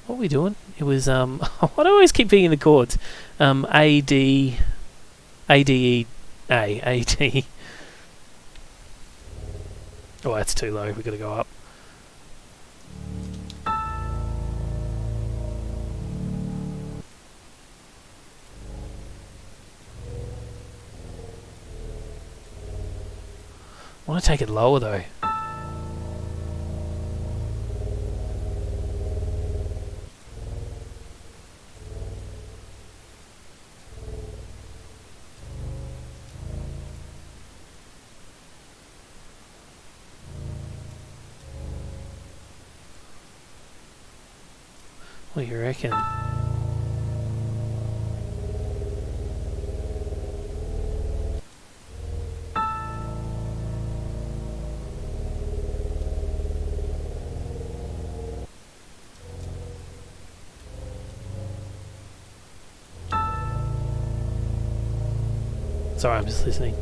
What are we doing? It was, why do I always keep thinking the chords? A, D, E, A, D. Oh, that's too low. We've got to go up. I want to take it lower though. What do you reckon? Sorry, I'm just listening.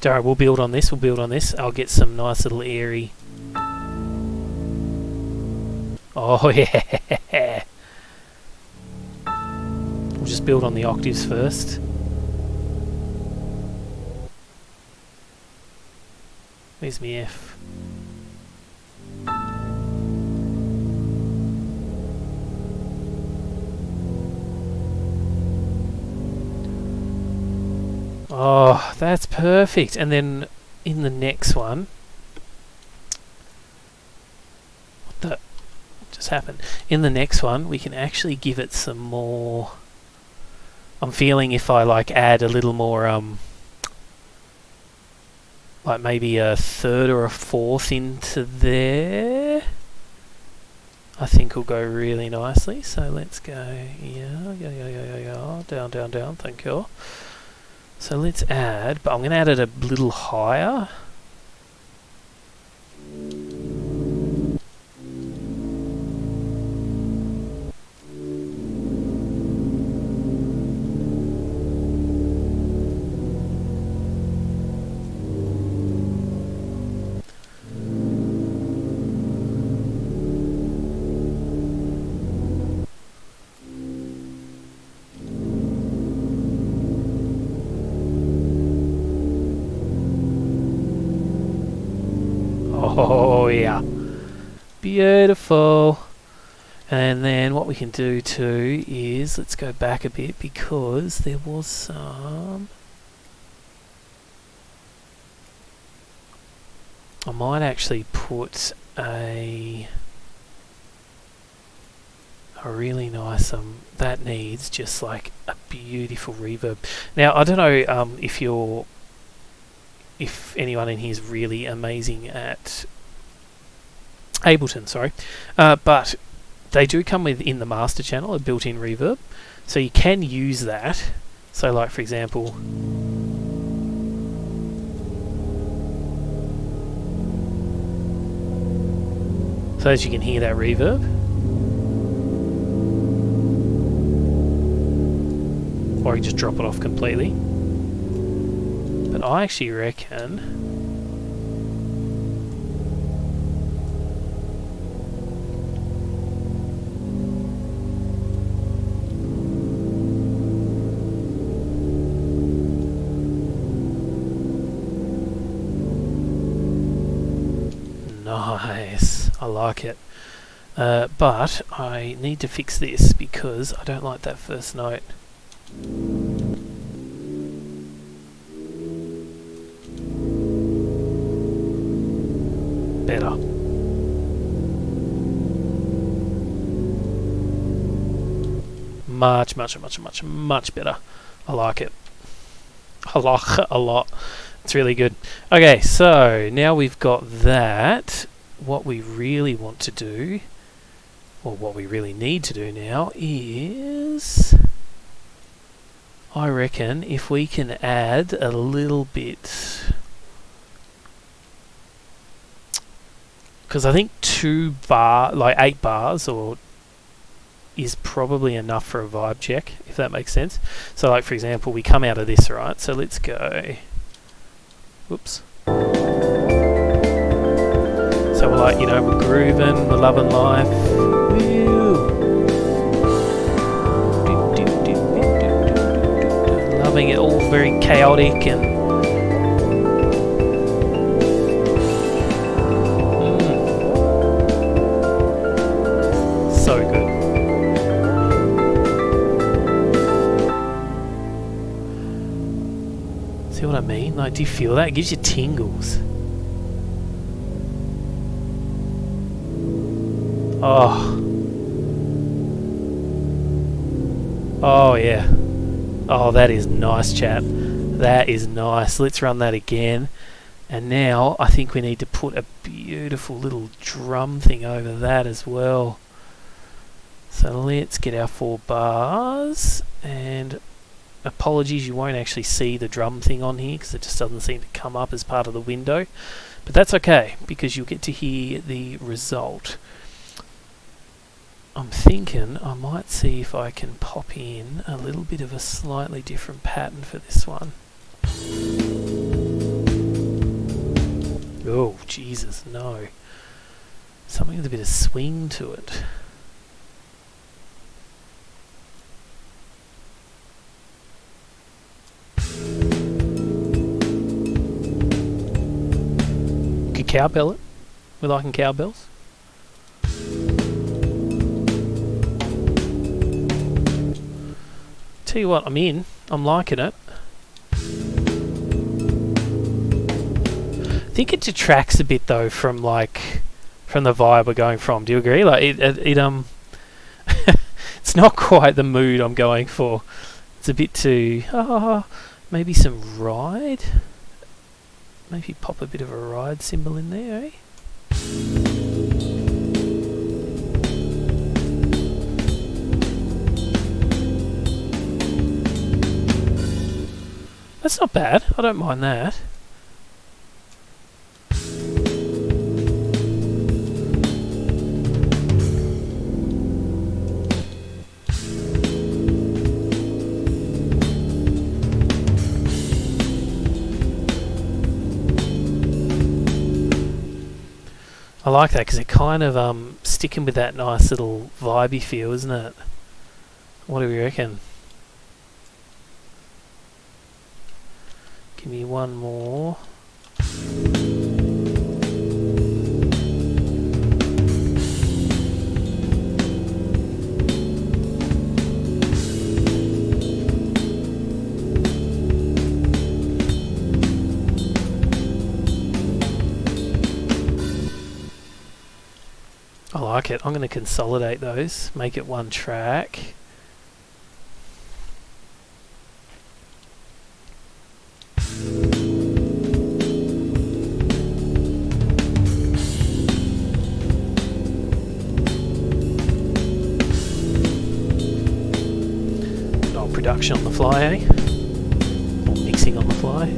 Alright, we'll build on this. I'll get some nice little airy... Oh yeah! We'll just build on the octaves first. Where's my F? Oh, that's perfect. And then in the next one... What the... just happened? In the next one, we can actually give it some more... I'm feeling if I like add a little more... like maybe a third or a fourth into there, I think will go really nicely. So let's go, yeah, down, thank you. So let's add, but I'm going to add it a little higher. Oh yeah, beautiful. And then what we can do too is, let's go back a bit because there was some... I might actually put a really nice that needs just like a beautiful reverb. Now I don't know if anyone in here is really amazing at Ableton, sorry, but they do come with, in the master channel, a built-in reverb, so you can use that. So like for example, so as you can hear that reverb, or you just drop it off completely. But I actually reckon nice, I like it. But I need to fix this because I don't like that first note. Better. Much better. I like it. I like it a lot. It's really good. Okay, so now we've got that. What we really want to do, or what we really need to do now is, I reckon if we can add a little bit, because I think 8 bars or is probably enough for a vibe check, if that makes sense. So like for example, we come out of this, right? So let's go, whoops. So we're like, we're grooving, we're loving life. Woo. Loving it all very chaotic and so good. See what I mean? Like, do you feel that? It gives you tingles. Oh yeah. Oh, that is nice, chat. That is nice. Let's run that again. And now I think we need to put a beautiful little drum thing over that as well. So let's get our 4 bars. And apologies, you won't actually see the drum thing on here because it just doesn't seem to come up as part of the window. But that's okay because you'll get to hear the result. I'm thinking I might see if I can pop in a little bit of a slightly different pattern for this one. Oh, Jesus, no. Something with a bit of swing to it. Could cowbell it? We're liking cowbells? Tell you what, I'm liking it. I think it detracts a bit though from the vibe we're going from. Do you agree? Like it's not quite the mood I'm going for. It's a bit too maybe some ride. Maybe pop a bit of a ride cymbal in there, eh? That's not bad. I don't mind that. I like that because it kind of sticking with that nice little vibey feel, isn't it? What do we reckon? Give me one more. fuck it, I'm going to consolidate those, make it one track. Not production on the fly, eh? Or mixing on the fly.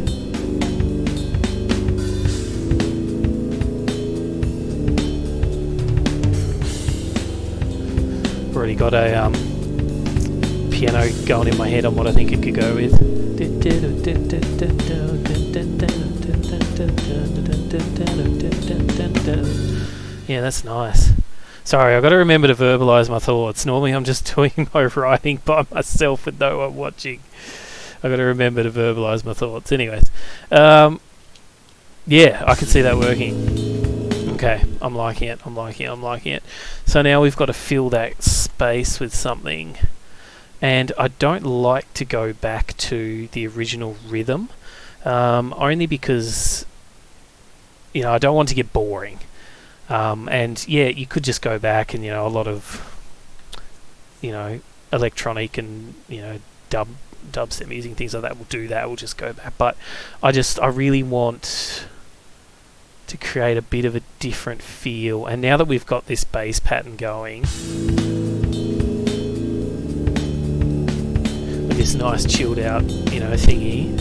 Already got a piano going in my head on what I think it could go with. Yeah, that's nice. Sorry, I've got to remember to verbalise my thoughts. Normally I'm just doing my writing by myself with no one watching. I've got to remember to verbalise my thoughts. Anyways, yeah, I can see that working. Okay, I'm liking it. So now we've got to fill that space with something. And I don't like to go back to the original rhythm, only because, you know, I don't want to get boring. And yeah, you could just go back and, you know, a lot of, you know, electronic and, you know, dubstep music, things like that will do that. We'll just go back. But I really want to create a bit of a different feel. And now that we've got this bass pattern going, with this nice chilled out, you know, thingy.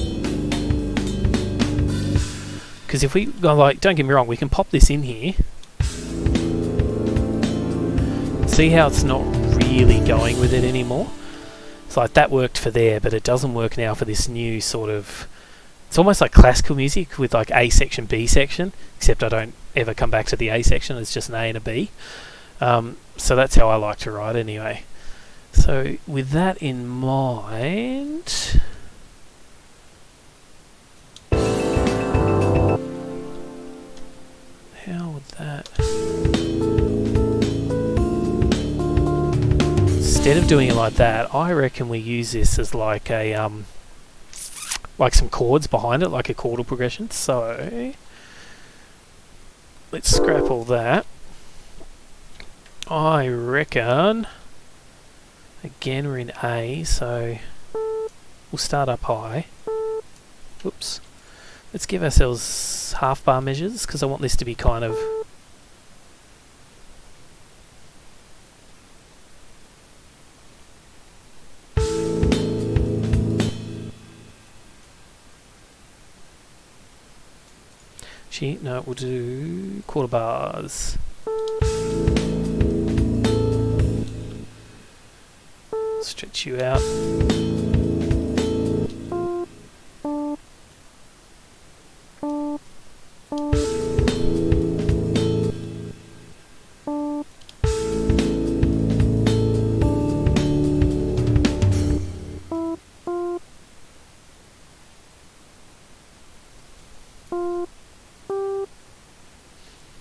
Because if we go, like, don't get me wrong, we can pop this in here. See how it's not really going with it anymore? It's like that worked for there, but it doesn't work now for this new sort of... It's almost like classical music with like A section, B section, except I don't ever come back to the A section, it's just an A and a B. So that's how I like to write anyway. So with that in mind... How would that... Instead of doing it like that, I reckon we use this as like a... like some chords behind it, like a chordal progression. So let's scrap all that. I reckon, again we're in A, so we'll start up high. Oops. Let's give ourselves half bar measures, because I want this to be kind of... No, we'll do quarter bars. Stretch you out.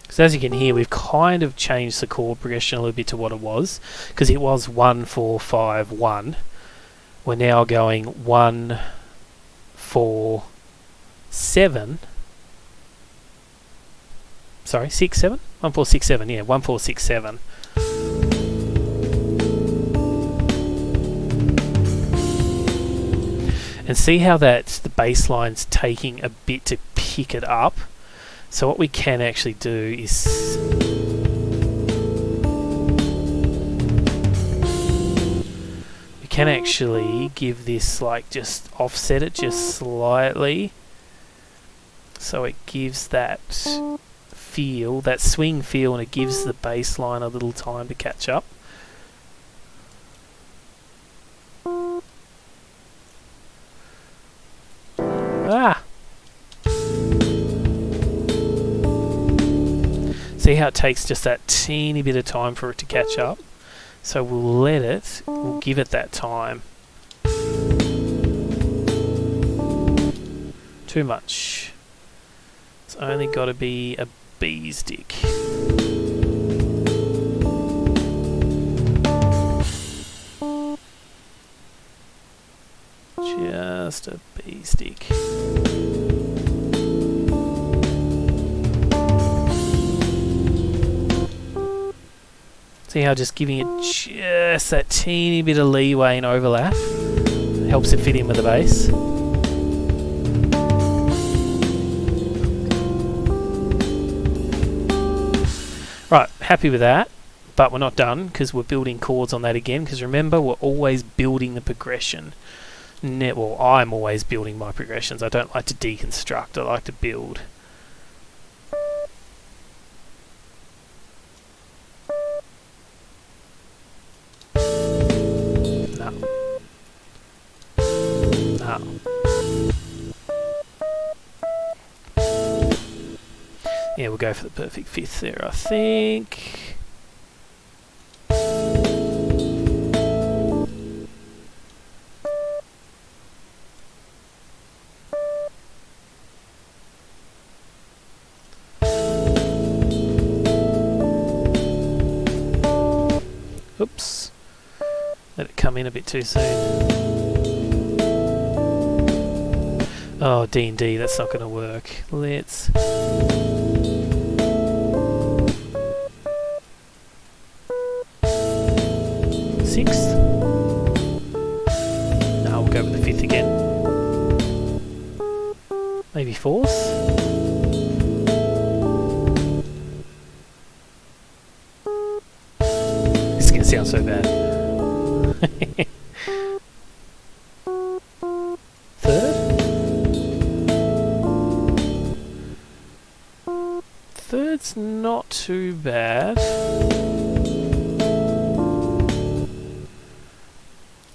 So as you can hear, we've kind of changed the chord progression a little bit to what it was, because it was 1 4 5 1. We're now going 1 4 7. Sorry, 6 7. 1 4 6 7. Yeah, 1 4 6 7. And see how the bass line's taking a bit to pick it up. So what we can actually do is we can actually give this, like, just offset it just slightly, so it gives that feel, that swing feel, and it gives the bass line a little time to catch up. Ah! See how it takes just that teeny bit of time for it to catch up? So we'll give it that time. Too much. It's only got to be a B stick. Just a B stick. See how just giving it just that teeny bit of leeway and overlap helps it fit in with the bass. Right, happy with that, but we're not done because we're building chords on that again, because remember, we're always building the progression. Well, I'm always building my progressions. I don't like to deconstruct, I like to build. No. No. Yeah, we'll go for the perfect fifth there, I think. Oops. Let it come in a bit too soon. Oh, D&D, that's not going to work. Let's... Sixth? No, we'll go with the fifth again. Maybe fourth? This is going to sound so bad. Third? Third's not too bad.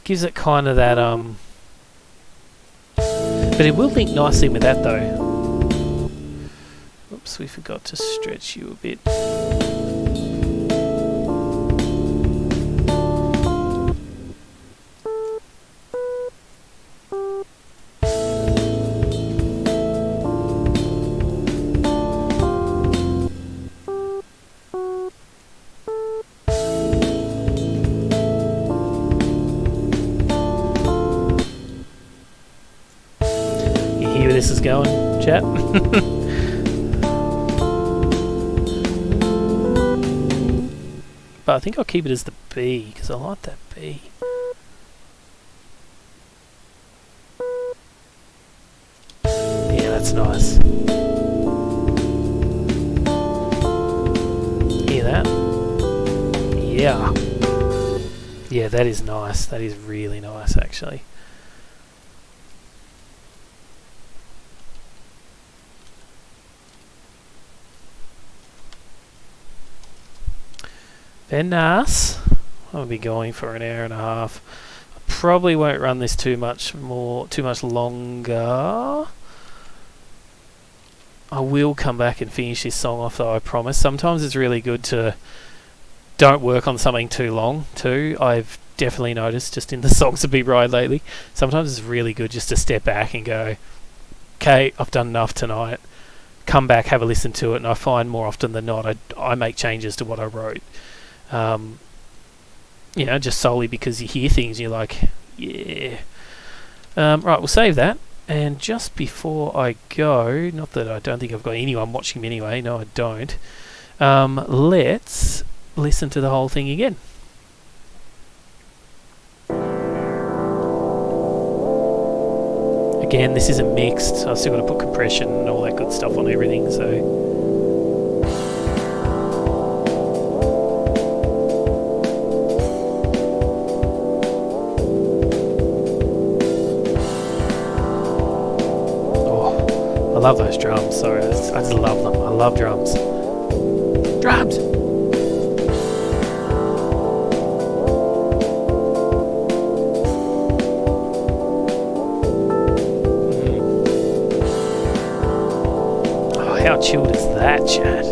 Gives it kind of that, but it will link nicely with that though. Oops, we forgot to stretch you a bit. This is going, chat. But I think I'll keep it as the B because I like that B. Yeah, that's nice. Hear that? Yeah. Yeah, that is nice. That is really nice, actually. Very nice. I'll be going for an hour and a half. I probably won't run this too much longer. I will come back and finish this song off though, I promise. Sometimes it's really good to don't work on something too long too. I've definitely noticed just in the songs that we ride lately. Sometimes it's really good just to step back and go, okay, I've done enough tonight. Come back, have a listen to it, and I find more often than not I make changes to what I wrote. You know, just solely because you hear things and you're like, yeah. Right, we'll save that. And just before I go, not that I don't think I've got anyone watching me anyway, no I don't, let's listen to the whole thing again. Again, this isn't mixed, I've still got to put compression and all that good stuff on everything, so... I love those drums, sorry, I just love them. I love drums. Drums! Oh, how chilled is that, chat?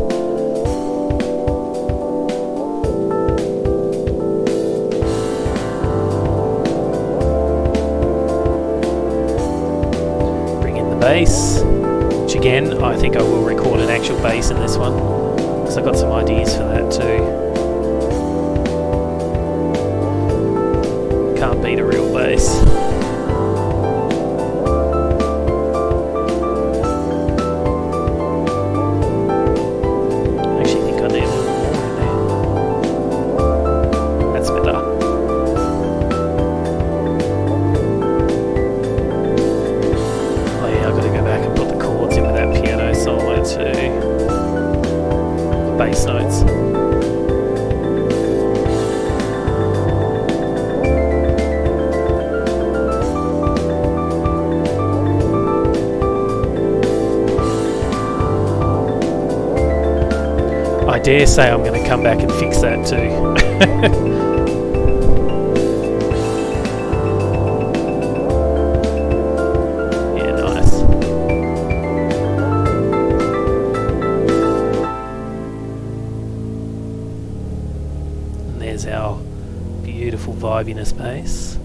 Bring in the bass. Again, I think I will record an actual bass in this one because I've got some ideas for that too. Can't beat a real bass. I actually think I need a little more in there. dare say I'm going to come back and fix that too. Our beautiful vibiness bass.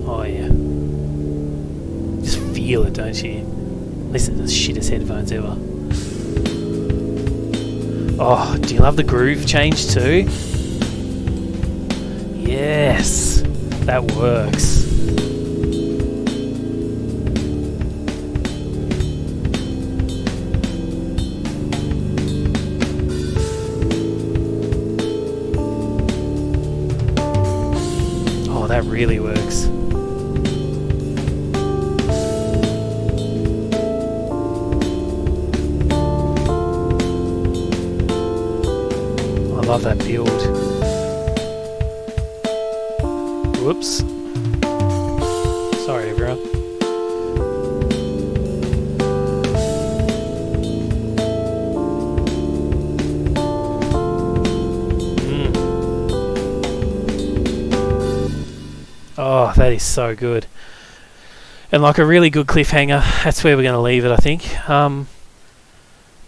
Oh yeah. Just feel it, don't you? Listen to the shittest headphones ever. Oh, do you love the groove change too? Yes, that works. That really works. I love that build. Whoops. Sorry, everyone. Oh, that is so good. And like a really good cliffhanger, that's where we're going to leave it, I think.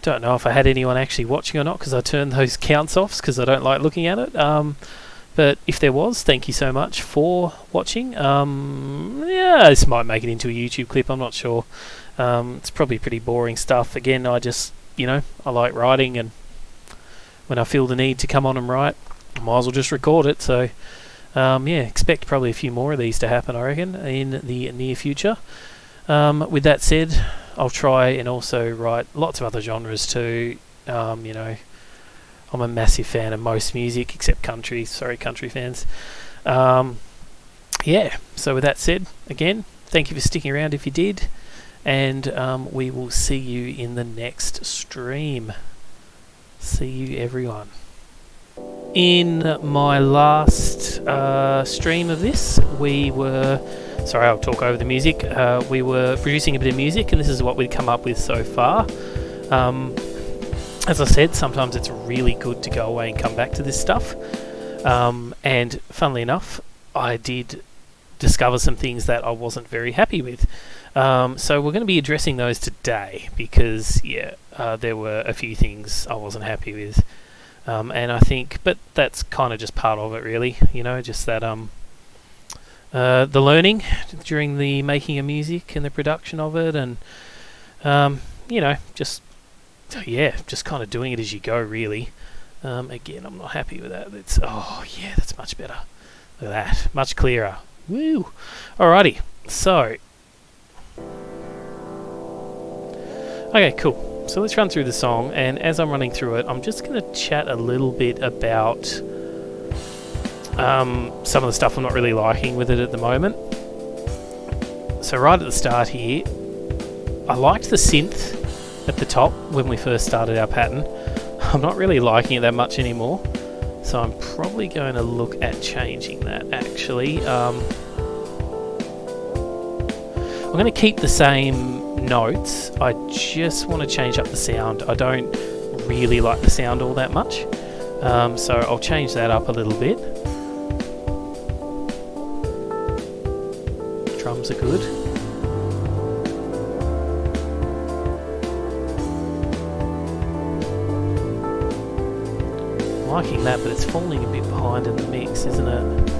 Don't know if I had anyone actually watching or not because I turned those counts off because I don't like looking at it. But if there was, thank you so much for watching. Yeah, this might make it into a YouTube clip, I'm not sure. It's probably pretty boring stuff. Again, I just, I like writing, and when I feel the need to come on and write, I might as well just record it. So yeah, expect probably a few more of these to happen, I reckon, in the near future. With that said, I'll try and also write lots of other genres too. I'm a massive fan of most music except country. Sorry, country fans. Yeah, so with that said, again, thank you for sticking around if you did, and we will see you in the next stream. See you, everyone. In my last stream of this, we were... Sorry, I'll talk over the music. We were producing a bit of music, and this is what we'd come up with so far. As I said, sometimes it's really good to go away and come back to this stuff. And funnily enough, I did discover some things that I wasn't very happy with. So we're going to be addressing those today because, there were a few things I wasn't happy with. And I think, but that's kind of just part of it, really. Just that the learning during the making of music and the production of it, and just kind of doing it as you go, really. Again, I'm not happy with that. That's much better. Look at that, much clearer. Woo! Alrighty, so okay, cool. So let's run through the song, and as I'm running through it, I'm just going to chat a little bit about some of the stuff I'm not really liking with it at the moment. So right at the start here, I liked the synth at the top when we first started our pattern. I'm not really liking it that much anymore, so I'm probably going to look at changing that, actually. I'm going to keep the same notes. I just want to change up the sound. I don't really like the sound all that much, so I'll change that up a little bit. Drums are good. I'm liking that, but it's falling a bit behind in the mix, isn't it?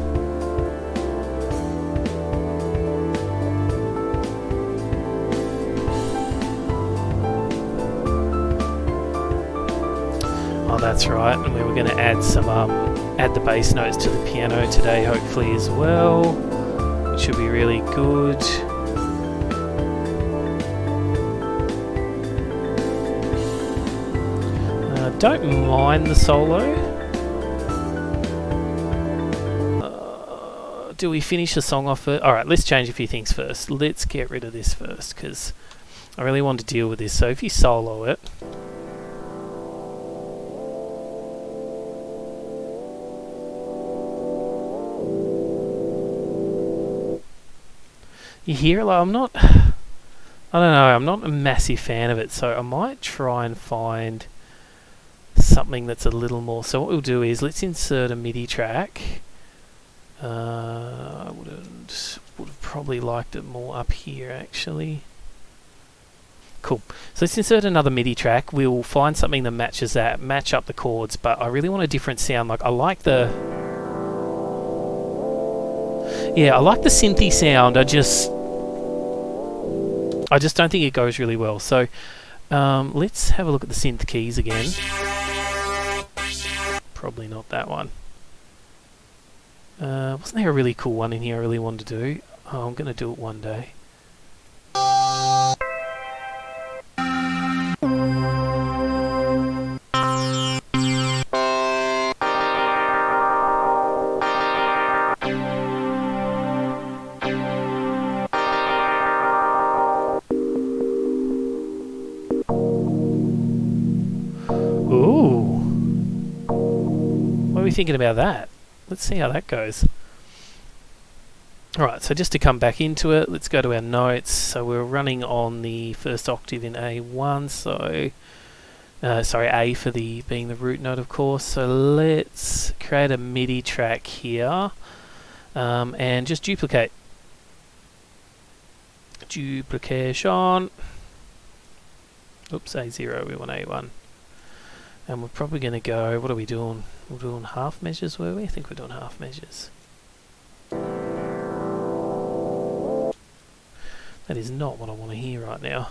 Oh, that's right, and we were going to add some add the bass notes to the piano today, hopefully, as well, which should be really good. Don't mind the solo. Do we finish the song off? Alright, let's change a few things first. Let's get rid of this first, because I really want to deal with this. So if you solo it, you hear, like, I'm I don't know, I'm not a massive fan of it, so I might try and find something that's a little more. So what we'll do is let's insert a MIDI track. I would have probably liked it more up here actually. Cool. So let's insert another MIDI track. We'll find something that matches that, match up the chords, but I really want a different sound. Like I like the synthy sound. I just don't think it goes really well. So let's have a look at the synth keys again. Probably not that one. Wasn't there a really cool one in here I really wanted to do? Oh, I'm going to do it one day. Ooh. What are we thinking about that? Let's see how that goes. Alright, so just to come back into it, let's go to our notes. So we're running on the first octave in A1, so sorry, A for the being the root note, of course. So let's create a MIDI track here and just duplicate. Duplication. Oops, A0, we want A1. And we're probably going to go, what are we doing? We're doing half measures, were we? I think we're doing half measures. That is not what I want to hear right now.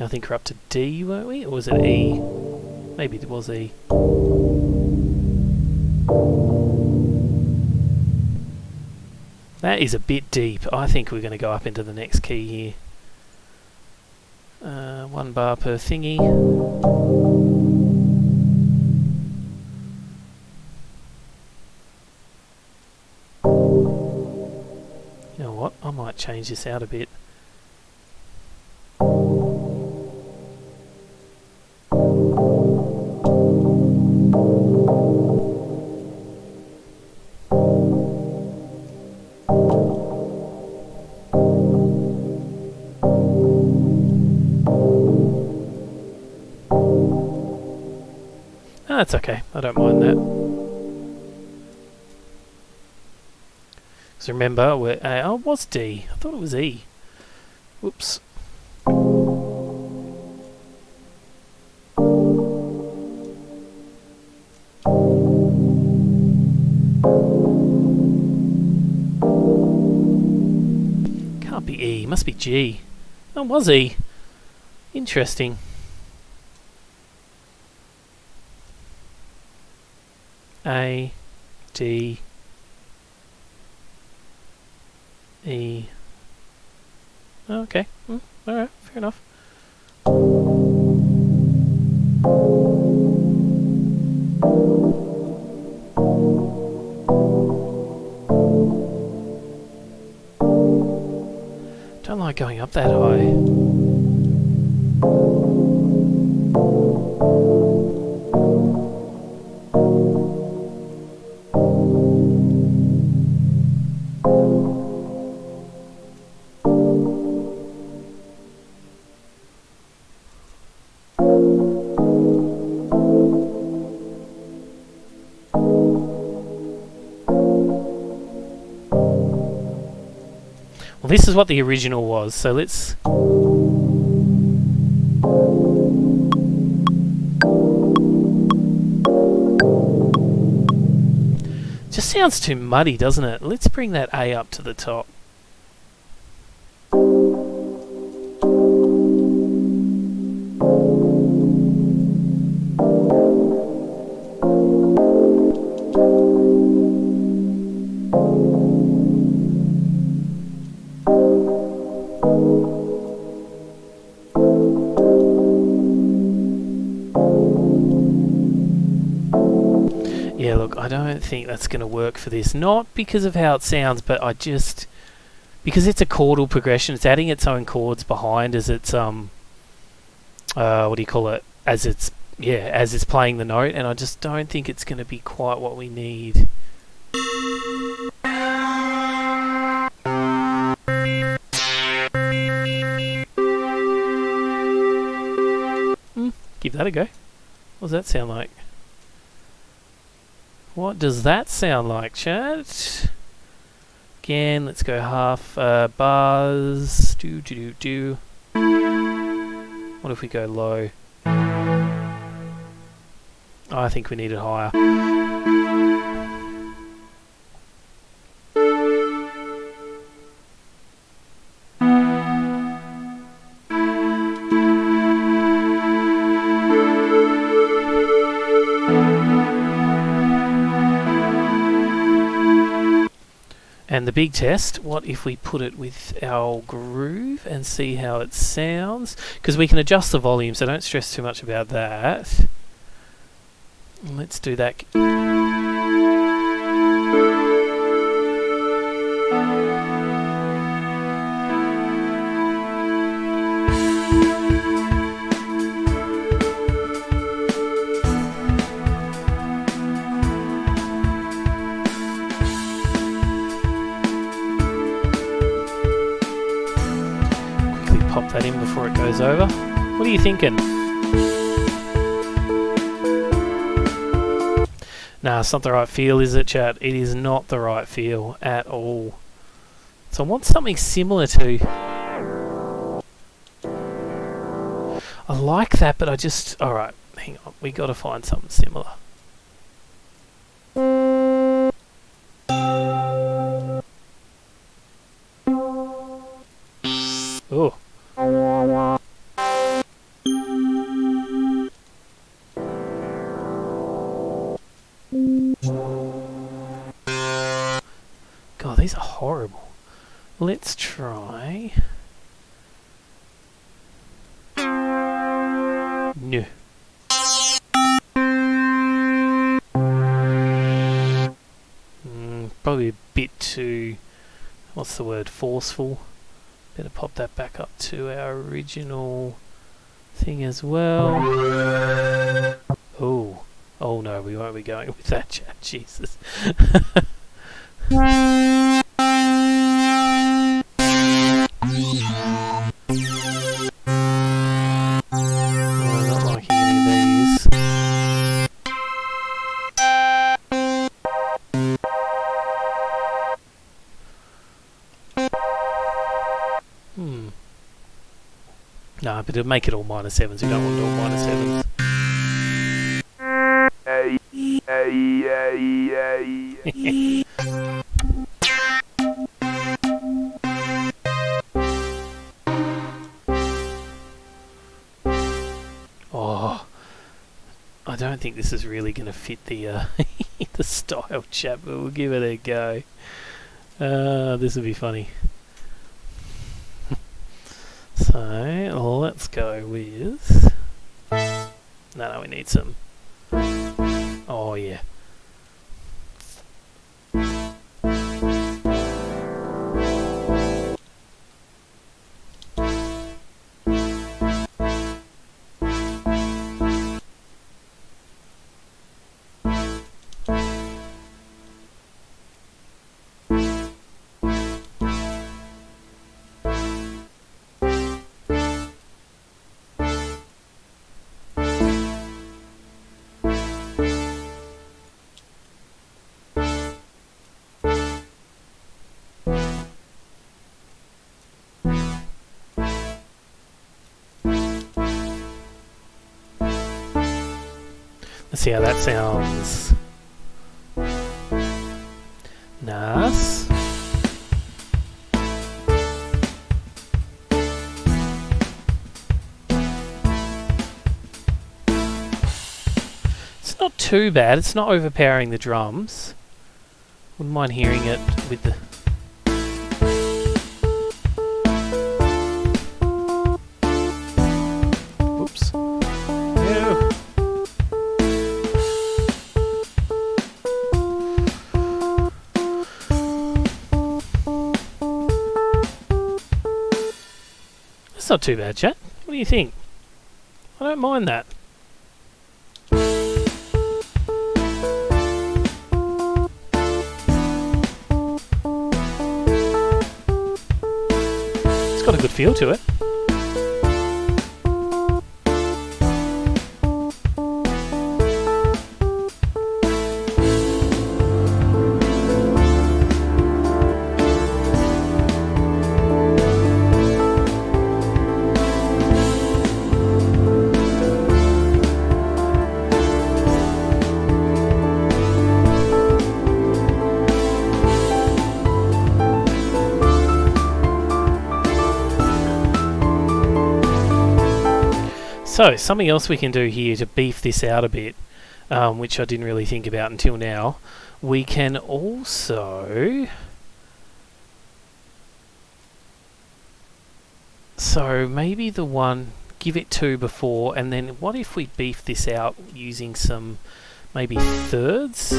I think we're up to D, weren't we? Or was it E? Maybe it was E. That is a bit deep. I think we're going to go up into the next key here. 1 bar per thingy. You know what? I might change this out a bit. That's okay, I don't mind that. So remember, we're oh, it was D. I thought it was E. Whoops. Can't be E, must be G. Oh, it was E. Interesting. A, D, E. Oh, okay. Alright, fair enough. Don't like going up that high. Well, this is what the original was, so let's... Just sounds too muddy, doesn't it? Let's bring that A up to the top. Yeah, look, I don't think that's going to work for this. Not because of how it sounds, but I just... Because it's a chordal progression, it's adding its own chords behind as it's, what do you call it? As it's yeah, as it's playing the note, and I just don't think it's going to be quite what we need. Give that a go. What does that sound like? What does that sound like, chat? Again, let's go half bars. Do. What if we go low? I think we need it higher. And the big test, what if we put it with our groove and see how it sounds? Because we can adjust the volume, so don't stress too much about that. Let's do that. Pop that in before it goes over. What are you thinking? Nah, it's not the right feel, is it, chat? It is not the right feel at all. So I want something similar to... I like that, but I just... Alright, hang on. We got to find something similar. Oh. God, these are horrible. Let's try... No. Probably a bit too... What's the word? Forceful. Better pop that back up to our original thing as well. Oh. Oh no, we won't be going with that, chat. Jesus. Not liking any of these. No, but it'll make it all -7s. We don't want it all -7s. Oh, I don't think this is really going to fit the the style, chat, but we'll give it a go. This will be funny. So let's go with. No, we need some. Oh yeah. Let's see how that sounds. Nice. It's not too bad. It's not overpowering the drums. Wouldn't mind hearing it with the... Oops. Ew. That's not too bad, chat. What do you think? I don't mind that. got a good feel to it. So, something else we can do here to beef this out a bit, which I didn't really think about until now, we can also... So, maybe the one, give it 2 before, and then what if we beef this out using some, maybe thirds?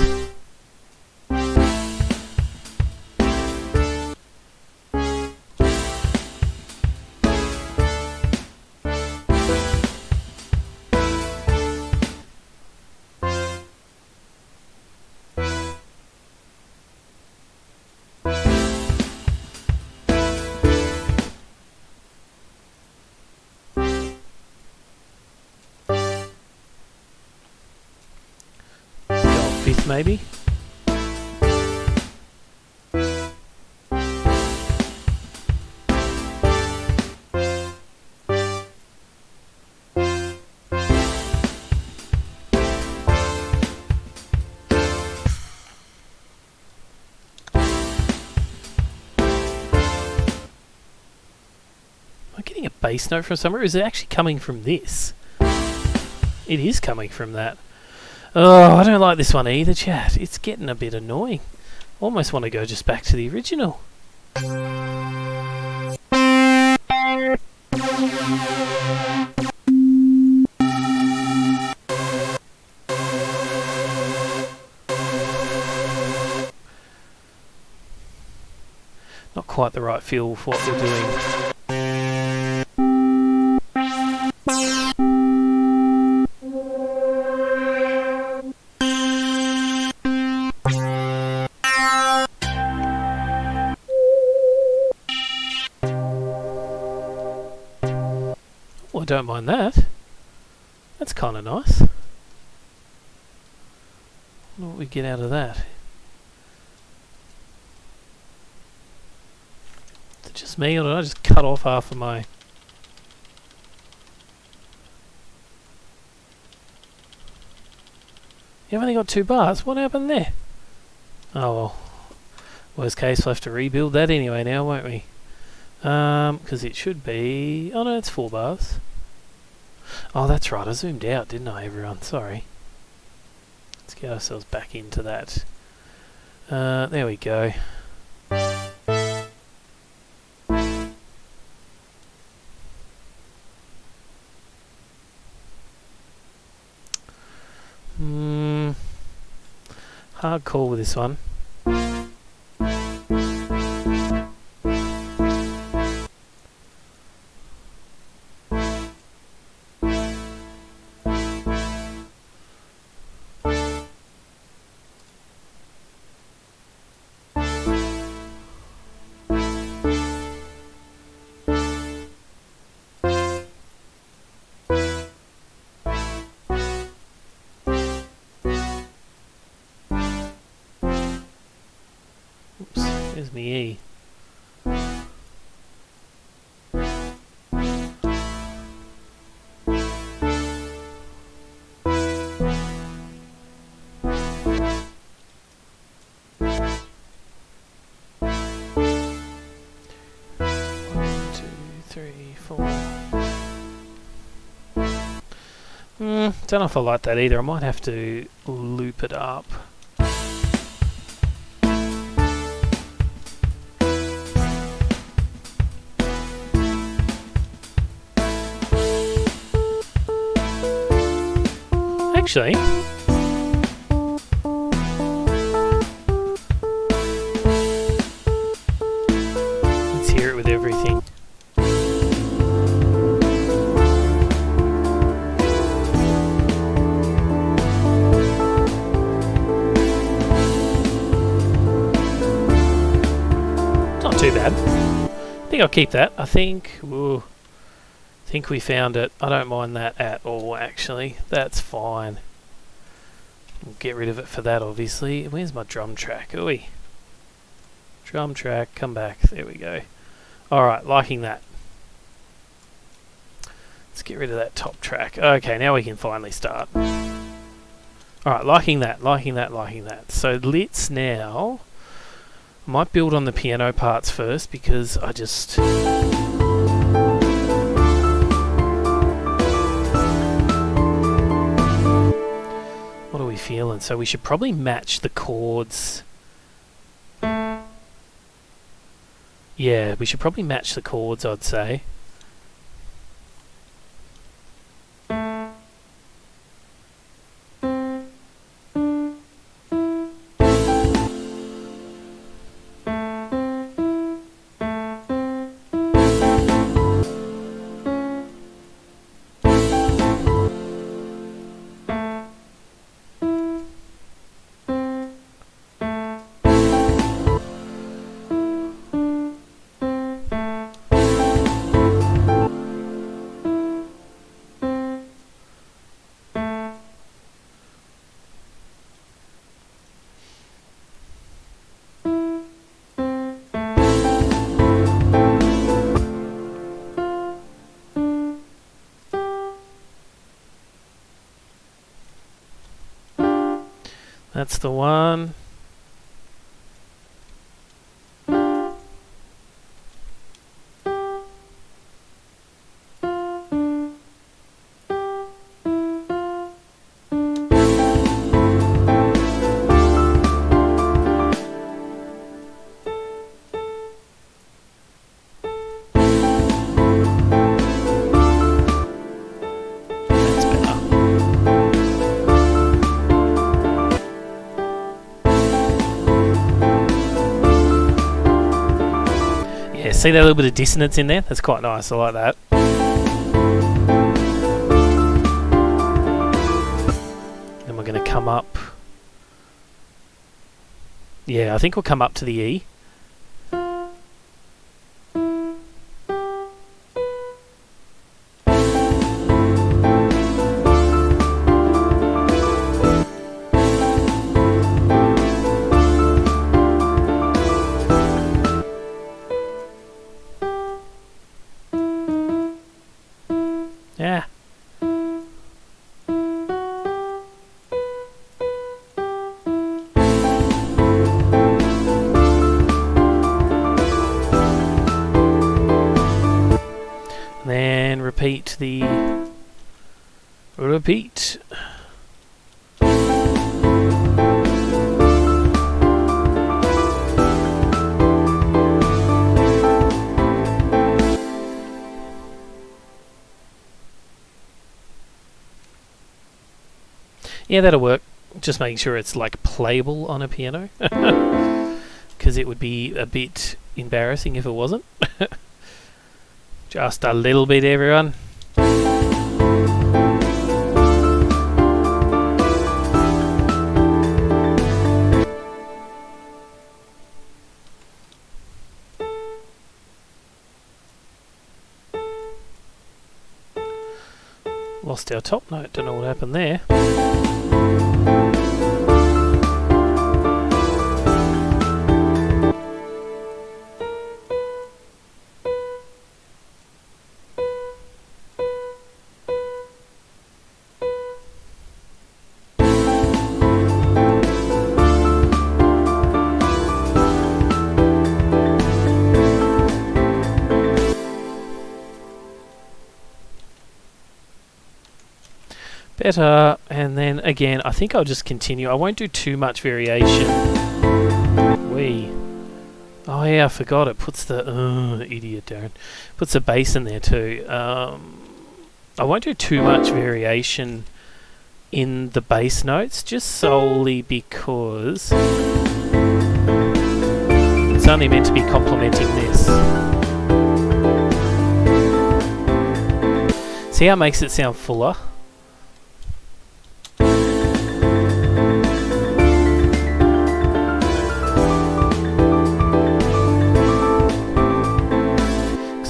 Fifth maybe? Am I getting a bass note from somewhere? Is it actually coming from this? It is coming from that. Oh, I don't like this one either, chat. It's getting a bit annoying. Almost want to go just back to the original. Not quite the right feel for what we're doing. Oh, I don't mind that. That's kind of nice. I wonder what we get out of that. Is it just me, or did I just cut off half of my... You've only got 2 bars. What happened there? Oh well. Worst case, we'll have to rebuild that anyway now, won't we? Because it should be... Oh no, it's 4 bars. Oh, that's right. I zoomed out, didn't I, everyone? Sorry. Let's get ourselves back into that. There we go. Hard call with this one. There's me E. Don't know if I like that either. I might have to loop it up. Actually, let's hear it with everything. Not too bad. think I'll keep that. I think we found it. I don't mind that at all, actually. That's fine. We'll get rid of it for that, obviously. Where's my drum track? Oi. Drum track, come back. There we go. Alright, liking that. Let's get rid of that top track. Okay, now we can finally start. Alright, liking that. So let's now... I might build on the piano parts first because I just... What are we feeling? So we should probably match the chords. Yeah, we should probably match the chords, I'd say. That's the one. See that little bit of dissonance in there? That's quite nice, I like that. Then we're going to come up. Yeah, I think we'll come up to the E. Yeah. Then repeat the repeat. Yeah, that'll work. Just making sure it's like playable on a piano, because it would be a bit embarrassing if it wasn't. Just a little bit, everyone. Lost our top note, don't know what happened there. Better, and then again I think I'll just continue. I won't do too much variation. Oh yeah, I forgot it puts the idiot Darren puts the bass in there too. I won't do too much variation in the bass notes, just solely because it's only meant to be complementing this. See how it makes it sound fuller?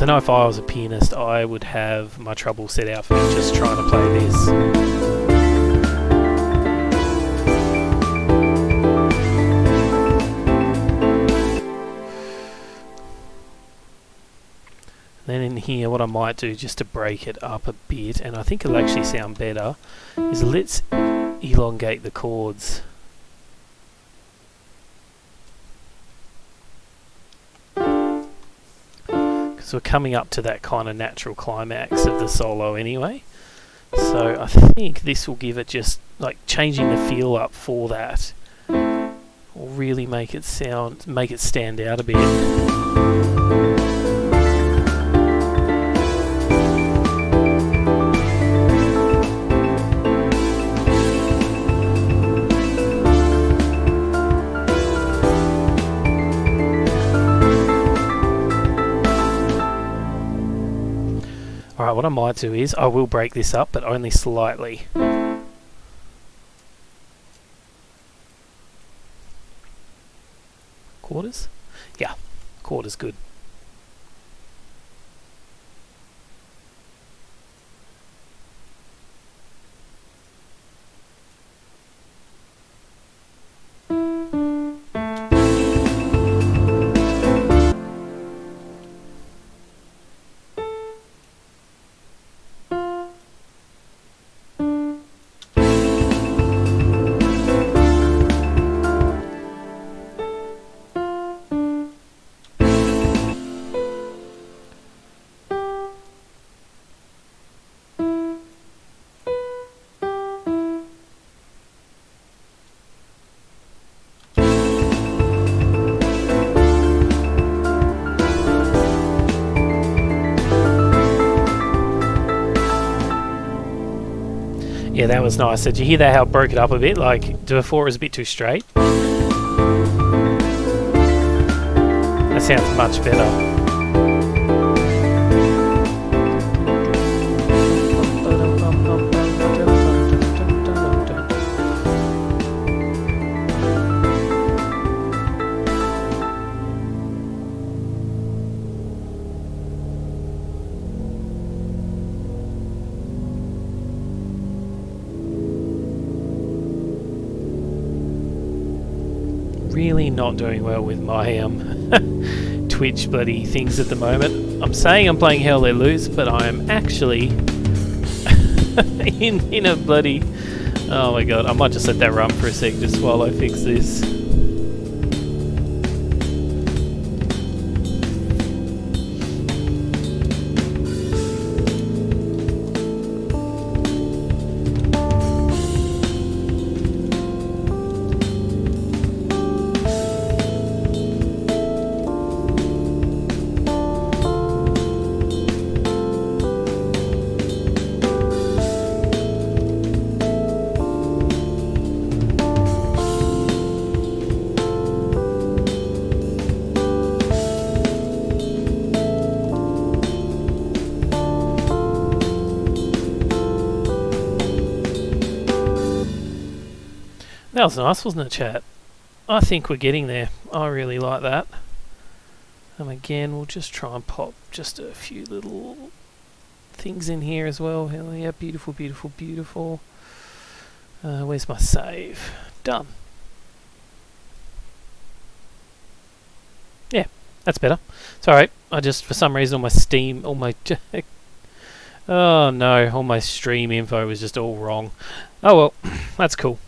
I know if I was a pianist, I would have my trouble set out for me just trying to play this. Then in here, what I might do just to break it up a bit, and I think it'll actually sound better, is let's elongate the chords. Because we're coming up to that kind of natural climax of the solo anyway. So I think this will give it just, like, changing the feel up for that will really make it stand out a bit. Alright, what I might do is, I will break this up, but only slightly. Quarters? Yeah, quarters good. Yeah, that was nice. Did you hear that, how it broke it up a bit? Like, before it was a bit too straight. That sounds much better. Really not doing well with my Twitch bloody things at the moment. I'm saying I'm playing Hell Let Loose, but I am actually in a bloody... Oh my god, I might just let that run for a sec just while I fix this. That was nice, wasn't it, chat? I think we're getting there. I really like that. And again, we'll just try and pop just a few little things in here as well. Hell yeah, beautiful, beautiful, beautiful. Where's my save? Done. Yeah, that's better. It's alright. I just, for some reason, all my Steam, all my... oh no, all my stream info was just all wrong. Oh well, that's cool.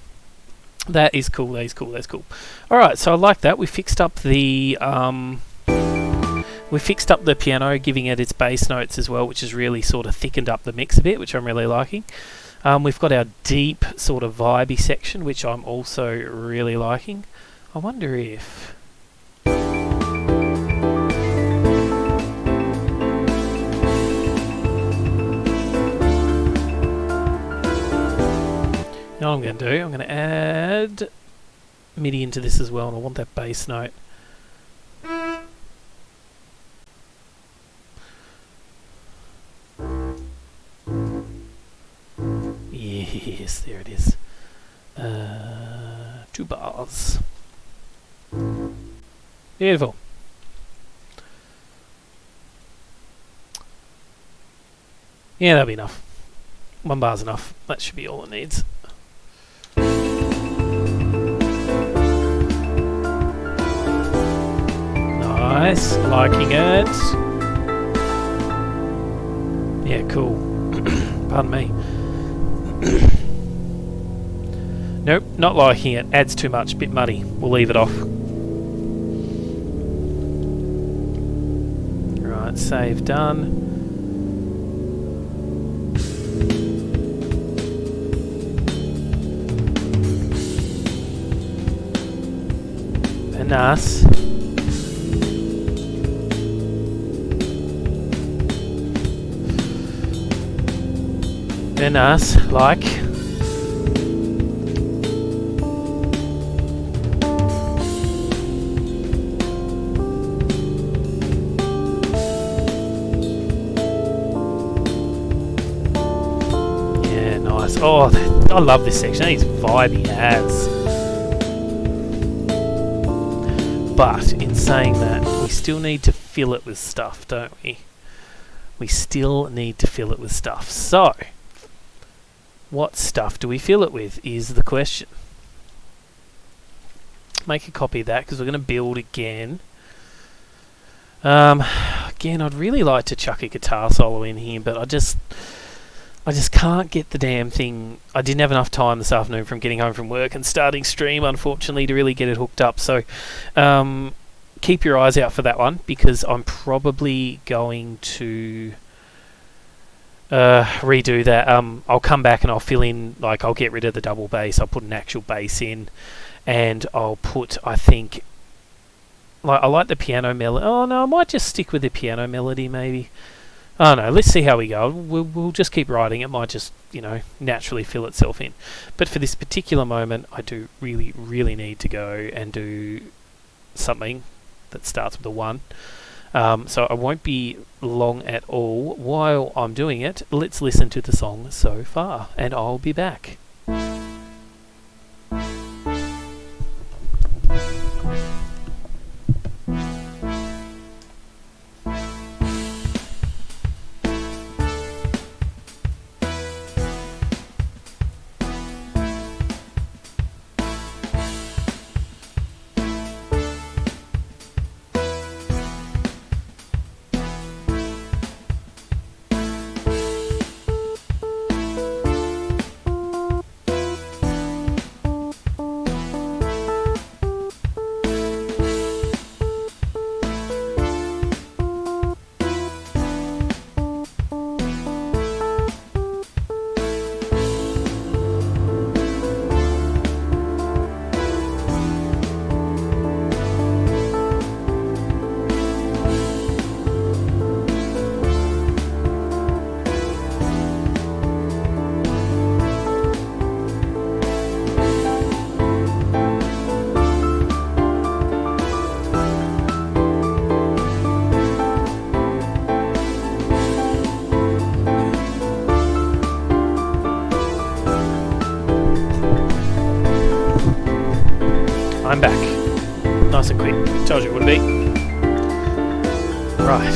That is cool, that is cool, that's cool. Alright, so I like that. We fixed up the piano, giving it its bass notes as well, which has really sort of thickened up the mix a bit, which I'm really liking. We've got our deep sort of vibey section, which I'm also really liking. I wonder if... You know what I'm going to do? I'm going to add MIDI into this as well, and I want that bass note. Yes, there it is. 2 bars. Beautiful. Yeah, that'll be enough. 1 bar's enough. That should be all it needs. Nice, liking it. Yeah, cool. Pardon me. Nope, not liking it. Adds too much, bit muddy. We'll leave it off. Right, save done. Nice. Very nice, like. Yeah, nice. Oh, I love this section. It's vibey as. But in saying that, we still need to fill it with stuff, don't we? We still need to fill it with stuff. So, what stuff do we fill it with is the question. Make a copy of that because we're going to build again. Again, I'd really like to chuck a guitar solo in here, but I just can't get the damn thing. I didn't have enough time this afternoon from getting home from work and starting stream, unfortunately, to really get it hooked up. So keep your eyes out for that one, because I'm probably going to redo that. I'll come back and I'll fill in, like, I'll get rid of the double bass. I'll put an actual bass in, and I'll put, I think, like, I like the piano melody. Oh no, I might just stick with the piano melody maybe. Oh no, let's see how we go. We'll just keep writing. It might just, naturally fill itself in. But for this particular moment, I do really, really need to go and do something that starts with a 1. So I won't be long at all. While I'm doing it, let's listen to the song so far, and I'll be back. I'm back. Nice and quick. Told you it would be. Right.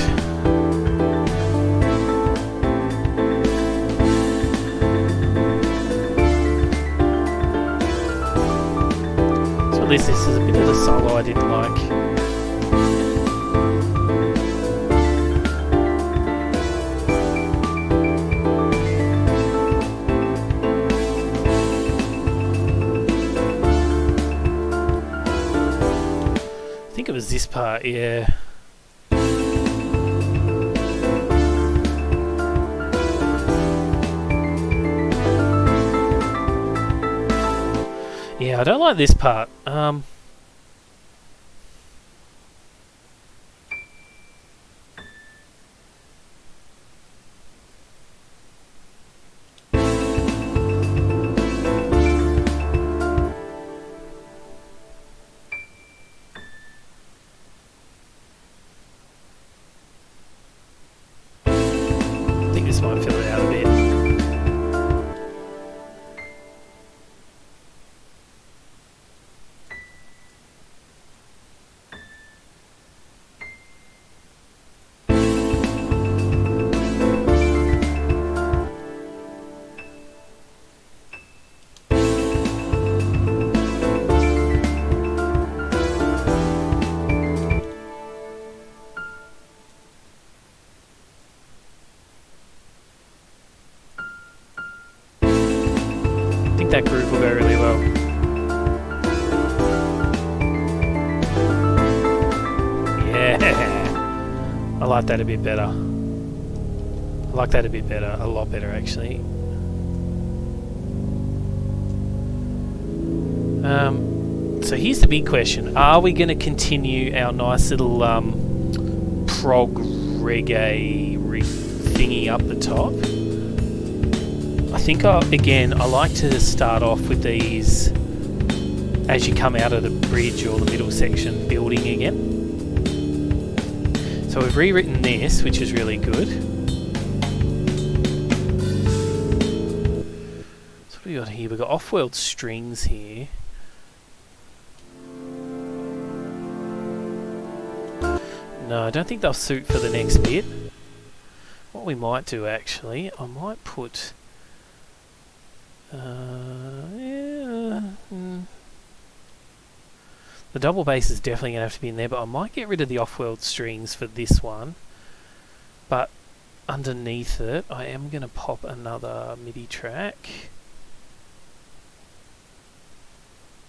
So at least this is a bit of the solo I didn't like. I think it was this part, yeah. Yeah, I don't like this part. I think this might fill it out a bit. that groove will go really well. Yeah, I like that a bit better. I like that a bit better, a lot better actually. So here's the big question: are we going to continue our nice little prog reggae thingy up the top? I think again I like to start off with these as you come out of the bridge or the middle section building again. So we've rewritten this, which is really good. So what do we got here? We've got off-world strings here. No, I don't think they'll suit for the next bit. What we might do actually, I might put the double bass is definitely going to have to be in there, but I might get rid of the off-world strings for this one. But underneath it, I am going to pop another MIDI track.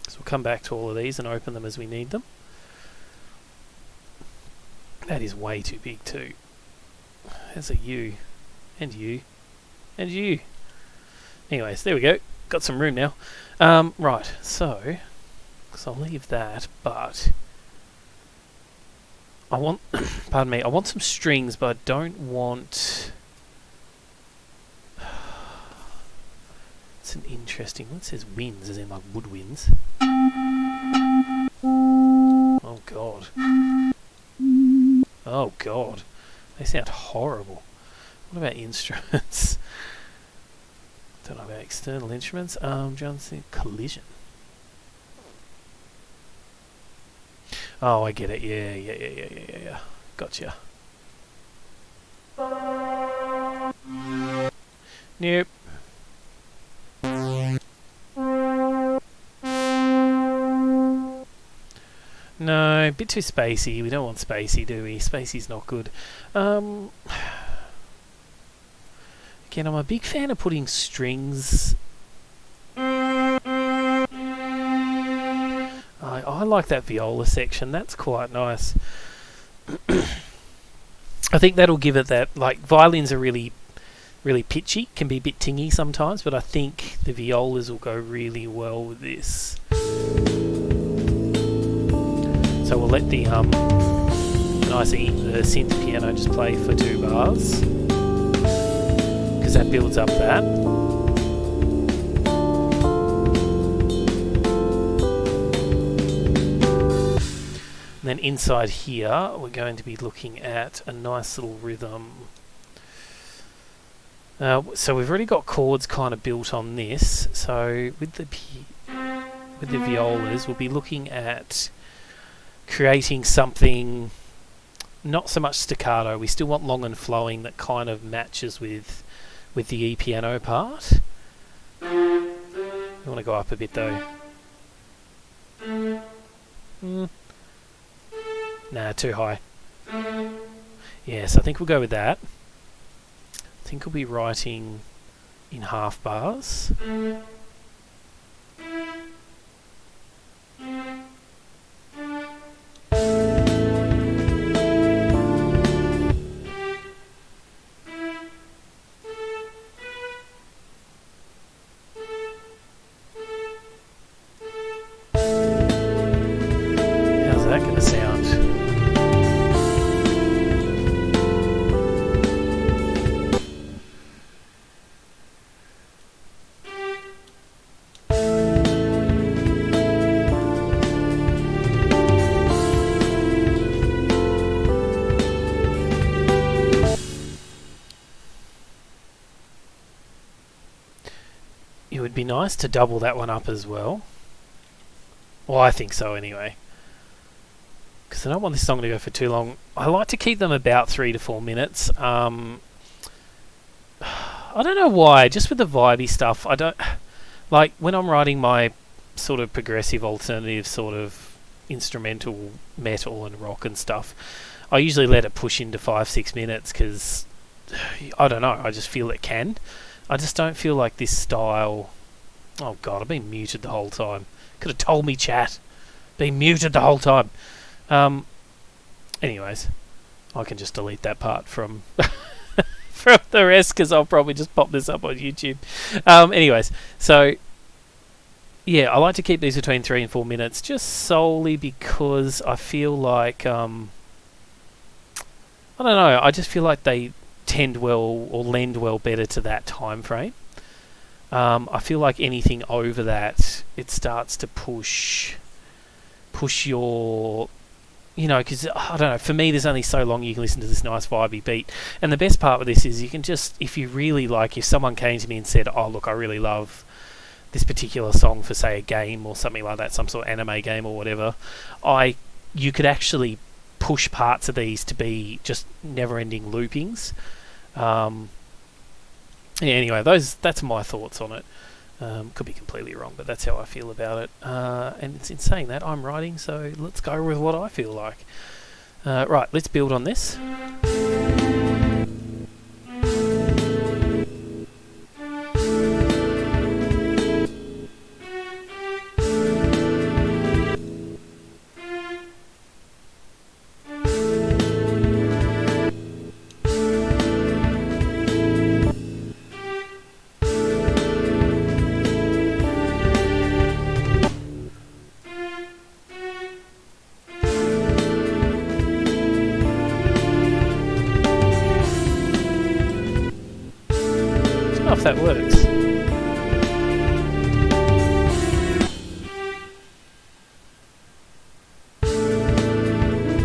So we'll come back to all of these and open them as we need them. That is way too big too. There's a U. And U. And U. Anyways, there we go. Got some room now. Right, so I'll leave that, but I want, pardon me, I want some strings, but I don't want, it's an interesting, what says winds, as in like woodwinds. Oh god. Oh god. They sound horrible. What about instruments? Don't know about external instruments. Johnson collision. Oh, I get it. Yeah. Gotcha. Nope. No, a bit too spacey. We don't want spacey, do we? Spacey's not good. Again, I'm a big fan of putting strings. I like that viola section. That's quite nice. I think that'll give it that, like, violins are really pitchy, can be a bit tingy sometimes, but I think the violas will go really well with this. So we'll let the the synth piano just play for 2 bars, because that builds up that. And then inside here, we're going to be looking at a nice little rhythm. So we've already got chords kind of built on this. So with the violas, we'll be looking at creating something not so much staccato. We still want long and flowing that kind of matches with the E piano part. We want to go up a bit though. Nah, too high. Yes, I think we'll go with that. I think we'll be writing in half bars. How's that going to sound? It would be nice to double that one up as well. Well, I think so anyway. Because I don't want this song to go for too long. I like to keep them about 3 to 4 minutes. I don't know why, just with the vibey stuff, I don't... Like, when I'm writing my sort of progressive alternative sort of instrumental metal and rock and stuff, I usually let it push into 5-6 minutes because, I don't know, I just feel it can. I just don't feel like this style Oh god, I've been muted the whole time. Could have told me, chat. Been muted the whole time. Anyways, I can just delete that part from from the rest because I'll probably just pop this up on YouTube. Anyways, so yeah, I like to keep these between 3 and 4 minutes just solely because I feel like I don't know. I just feel like they tend well or lend well better to that time frame. I feel like anything over that, it starts to push your, because I don't know. For me, there's only so long you can listen to this nice vibey beat. And the best part with this is you can just, if you really like, if someone came to me and said, "Oh, look, I really love this particular song for, say, a game or something like that, some sort of anime game or whatever," you could actually push parts of these to be just never-ending loopings. Anyway, that's my thoughts on it. Could be completely wrong, but that's how I feel about it. And in saying that, I'm writing, so let's go with what I feel like. Right, let's build on this. If that works.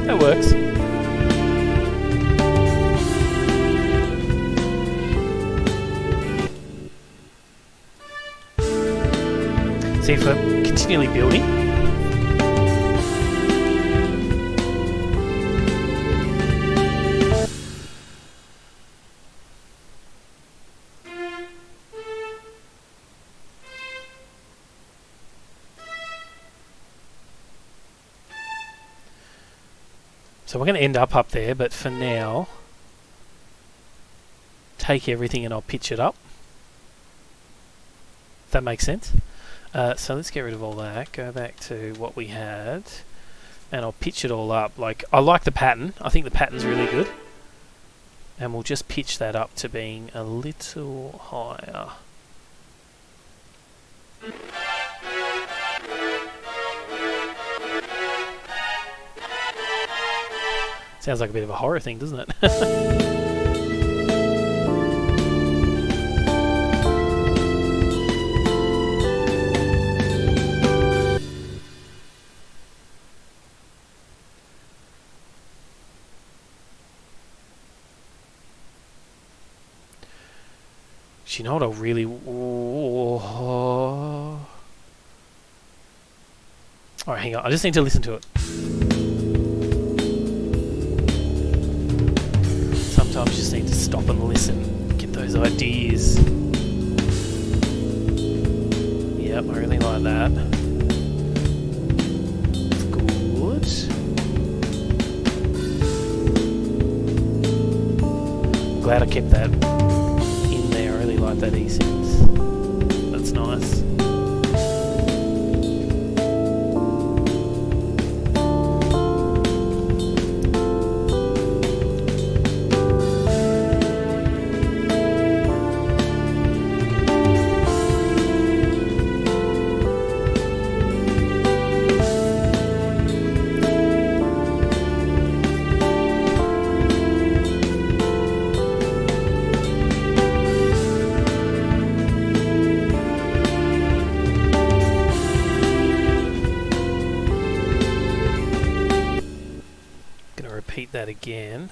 That works. See, if we're continually building, so we're going to end up there, but for now, take everything and I'll pitch it up. If that makes sense. So let's get rid of all that, go back to what we had, and I'll pitch it all up. Like, I like the pattern, I think the pattern's really good. And we'll just pitch that up to being a little higher. Sounds like a bit of a horror thing, doesn't it? You know what I really... Alright, hang on. I just need to listen to it. Sometimes you just need to stop and listen. Get those ideas. Yep, I really like that. Good. I'm glad I kept that in there. I really like that E-sense. That's nice. That again,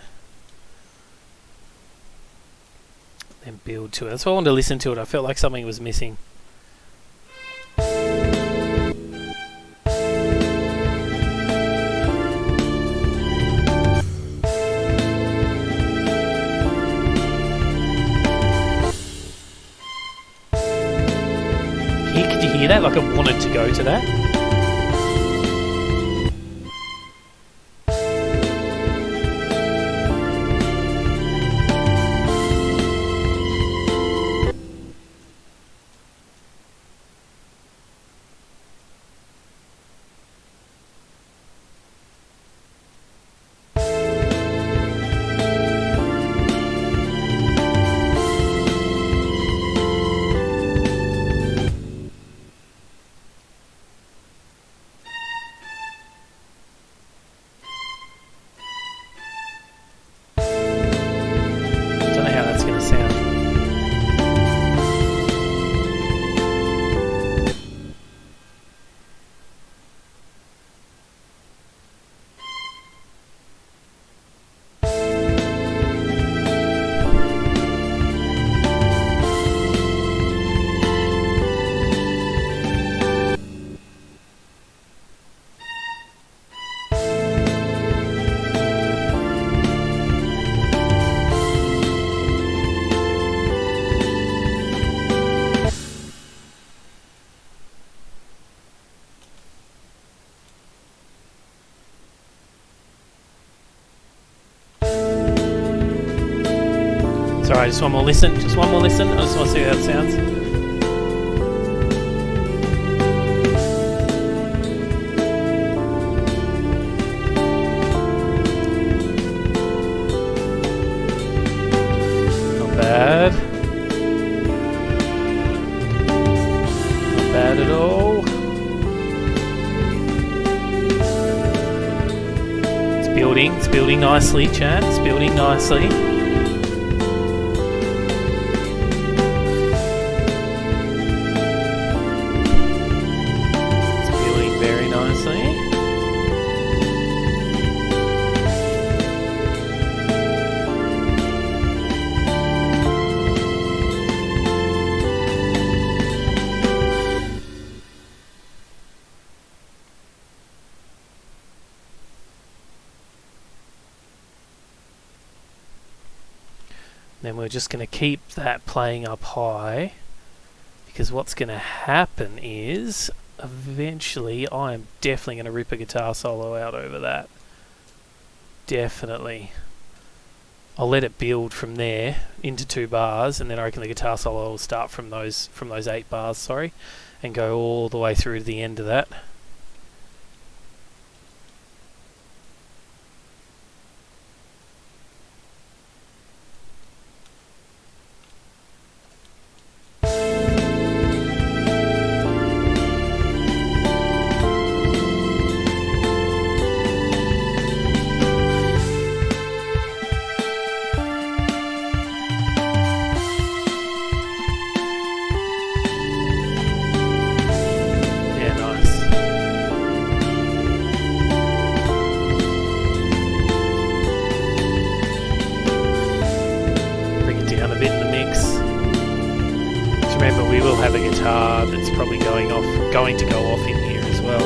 then build to it. That's why I wanted to listen to it. I felt like something was missing. Could you hear that? Like I wanted to go to that. Sorry, just one more listen. Just one more listen. I just want to see how it sounds. Not bad. Not bad at all. It's building nicely, chat. It's building nicely. It's building very nicely. Then we're just going to keep that playing up high, because what's going to happen is eventually I am definitely going to rip a guitar solo out over that. Definitely. I'll let it build from there into 2 bars, and then I reckon the guitar solo will start from those 8 bars, sorry, and go all the way through to the end of that. Remember, we will have a guitar that's probably going to go off in here as well.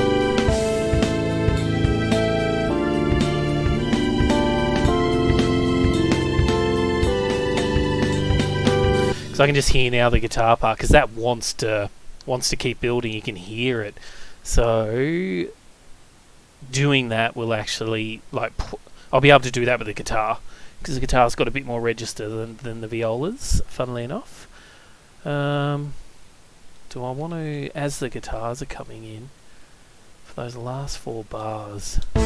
Because I can just hear now the guitar part, because that wants to keep building. You can hear it. So doing that will actually, like, I'll be able to do that with the guitar, because the guitar's got a bit more register than the violas, funnily enough. Do I want to, as the guitars are coming in, for those last 4 bars, do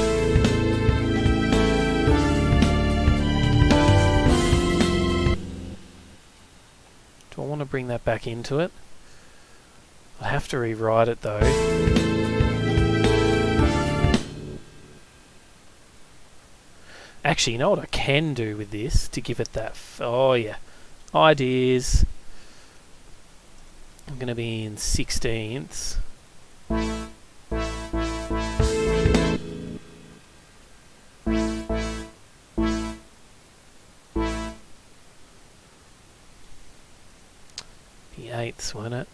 I want to bring that back into it? I'll have to rewrite it though. Actually, you know what I can do with this to give it that... oh yeah, ideas. I'm going to be in 16ths. Be 8ths, won't it?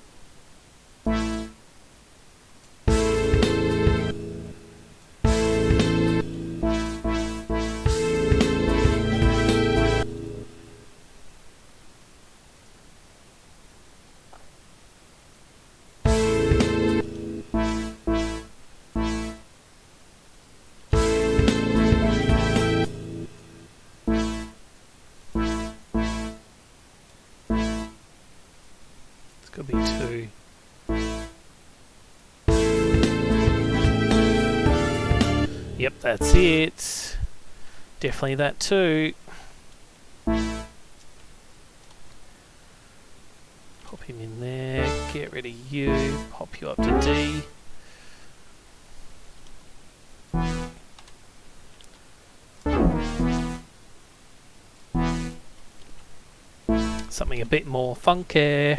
Could be 2. Yep, that's it. Definitely that 2. Pop him in there. Get rid of you. Pop you up to D. Something a bit more funky.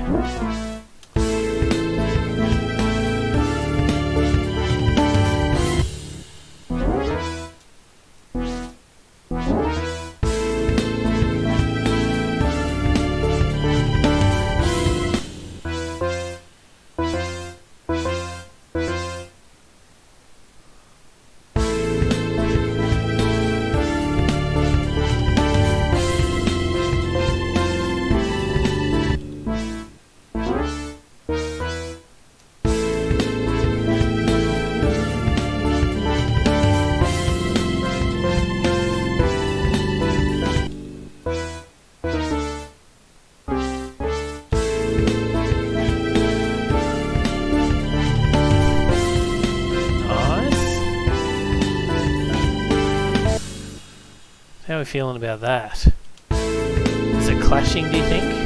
we feeling about that? Is it clashing, do you think?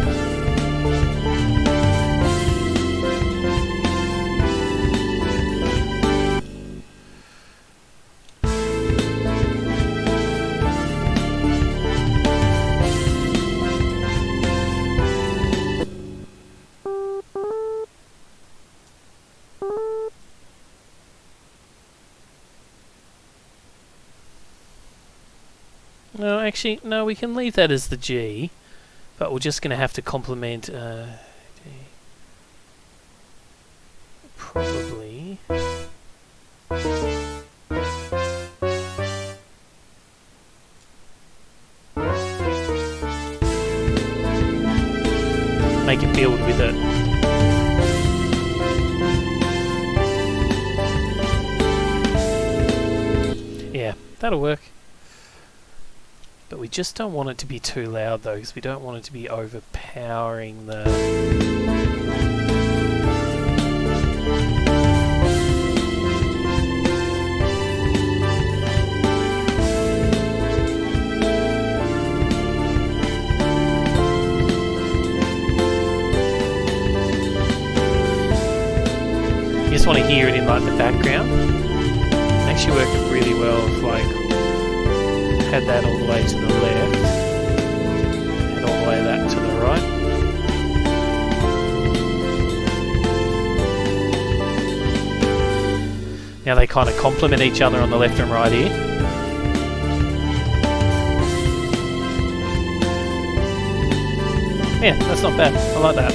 No, actually, no, we can leave that as the G, but we're just going to have to complement probably make it build with it. Yeah, that'll work. But we just don't want it to be too loud though, because we don't want it to be overpowering the... You just want to hear it in like the background. Actually working really well if like had that all the way to the left and all the way that to the right. Now they kind of complement each other on the left and right here. Yeah, that's not bad. I like that.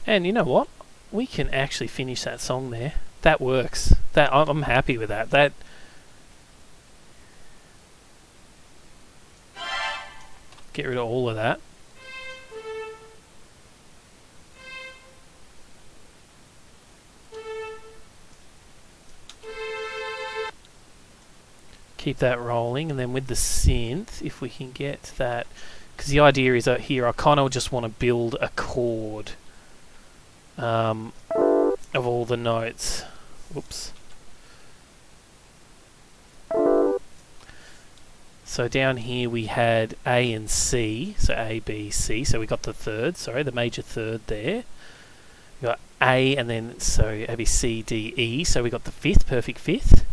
And you know what? We can actually finish that song there. That works. That I'm happy with that. That get rid of all of that. Keep that rolling, and then with the synth, if we can get that, because the idea is that here I kind of just want to build a chord. Of all the notes. Whoops. So down here we had A and C, so A, B, C, so we got the third, sorry, the major third there. We got A and then, so A, B, C, D, E, so we got the fifth, perfect fifth.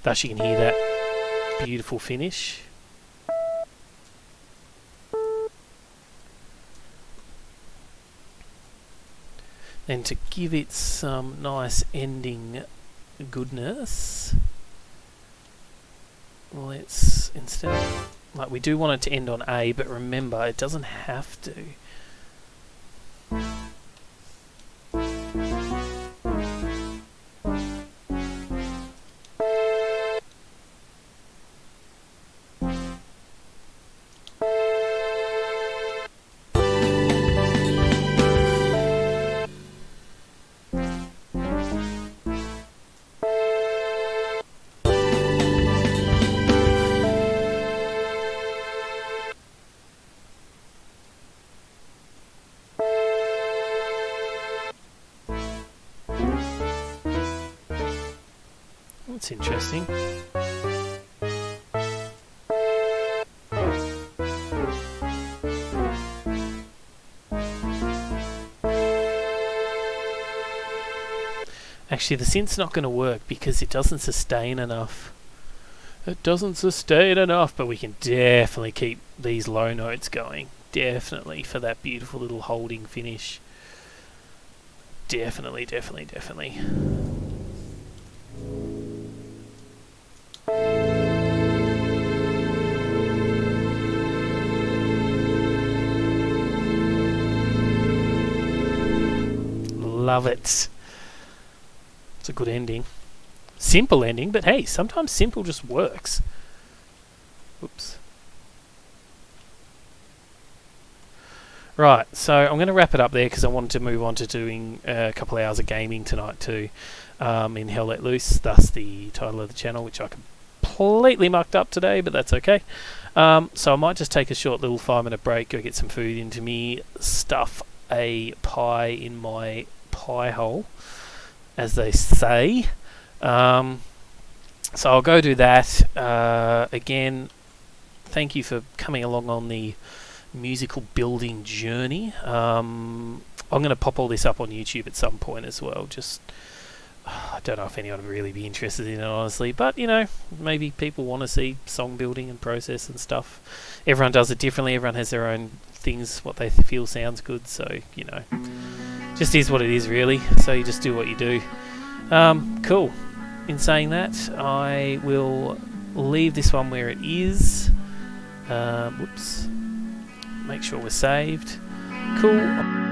Thus you can hear that beautiful finish. Then to give it some nice ending goodness, let's, instead of, like we do want it to end on A, but remember it doesn't have to. That's interesting. Actually, the synth's not going to work because it doesn't sustain enough. It doesn't sustain enough, but we can definitely keep these low notes going. Definitely for that beautiful little holding finish. Definitely, definitely, definitely. Love it. It's a good ending. Simple ending, but hey, sometimes simple just works. Oops. Right, so I'm going to wrap it up there because I wanted to move on to doing a couple of hours of gaming tonight too, in Hell Let Loose, thus the title of the channel, which I completely mucked up today, but that's okay. So I might just take a short little 5-minute break, go get some food into me, stuff a pie in my pie hole, as they say. So I'll go do that. Again, thank you for coming along on the musical building journey. I'm going to pop all this up on YouTube at some point as well. Just I don't know if anyone would really be interested in it, honestly, but you know, maybe people want to see song building and process and stuff. Everyone does it differently. Everyone has their own things, what they feel sounds good. So you know, just is what it is, really. So you just do what you do. Cool. In saying that, I will leave this one where it is. Whoops. Make sure we're saved. Cool.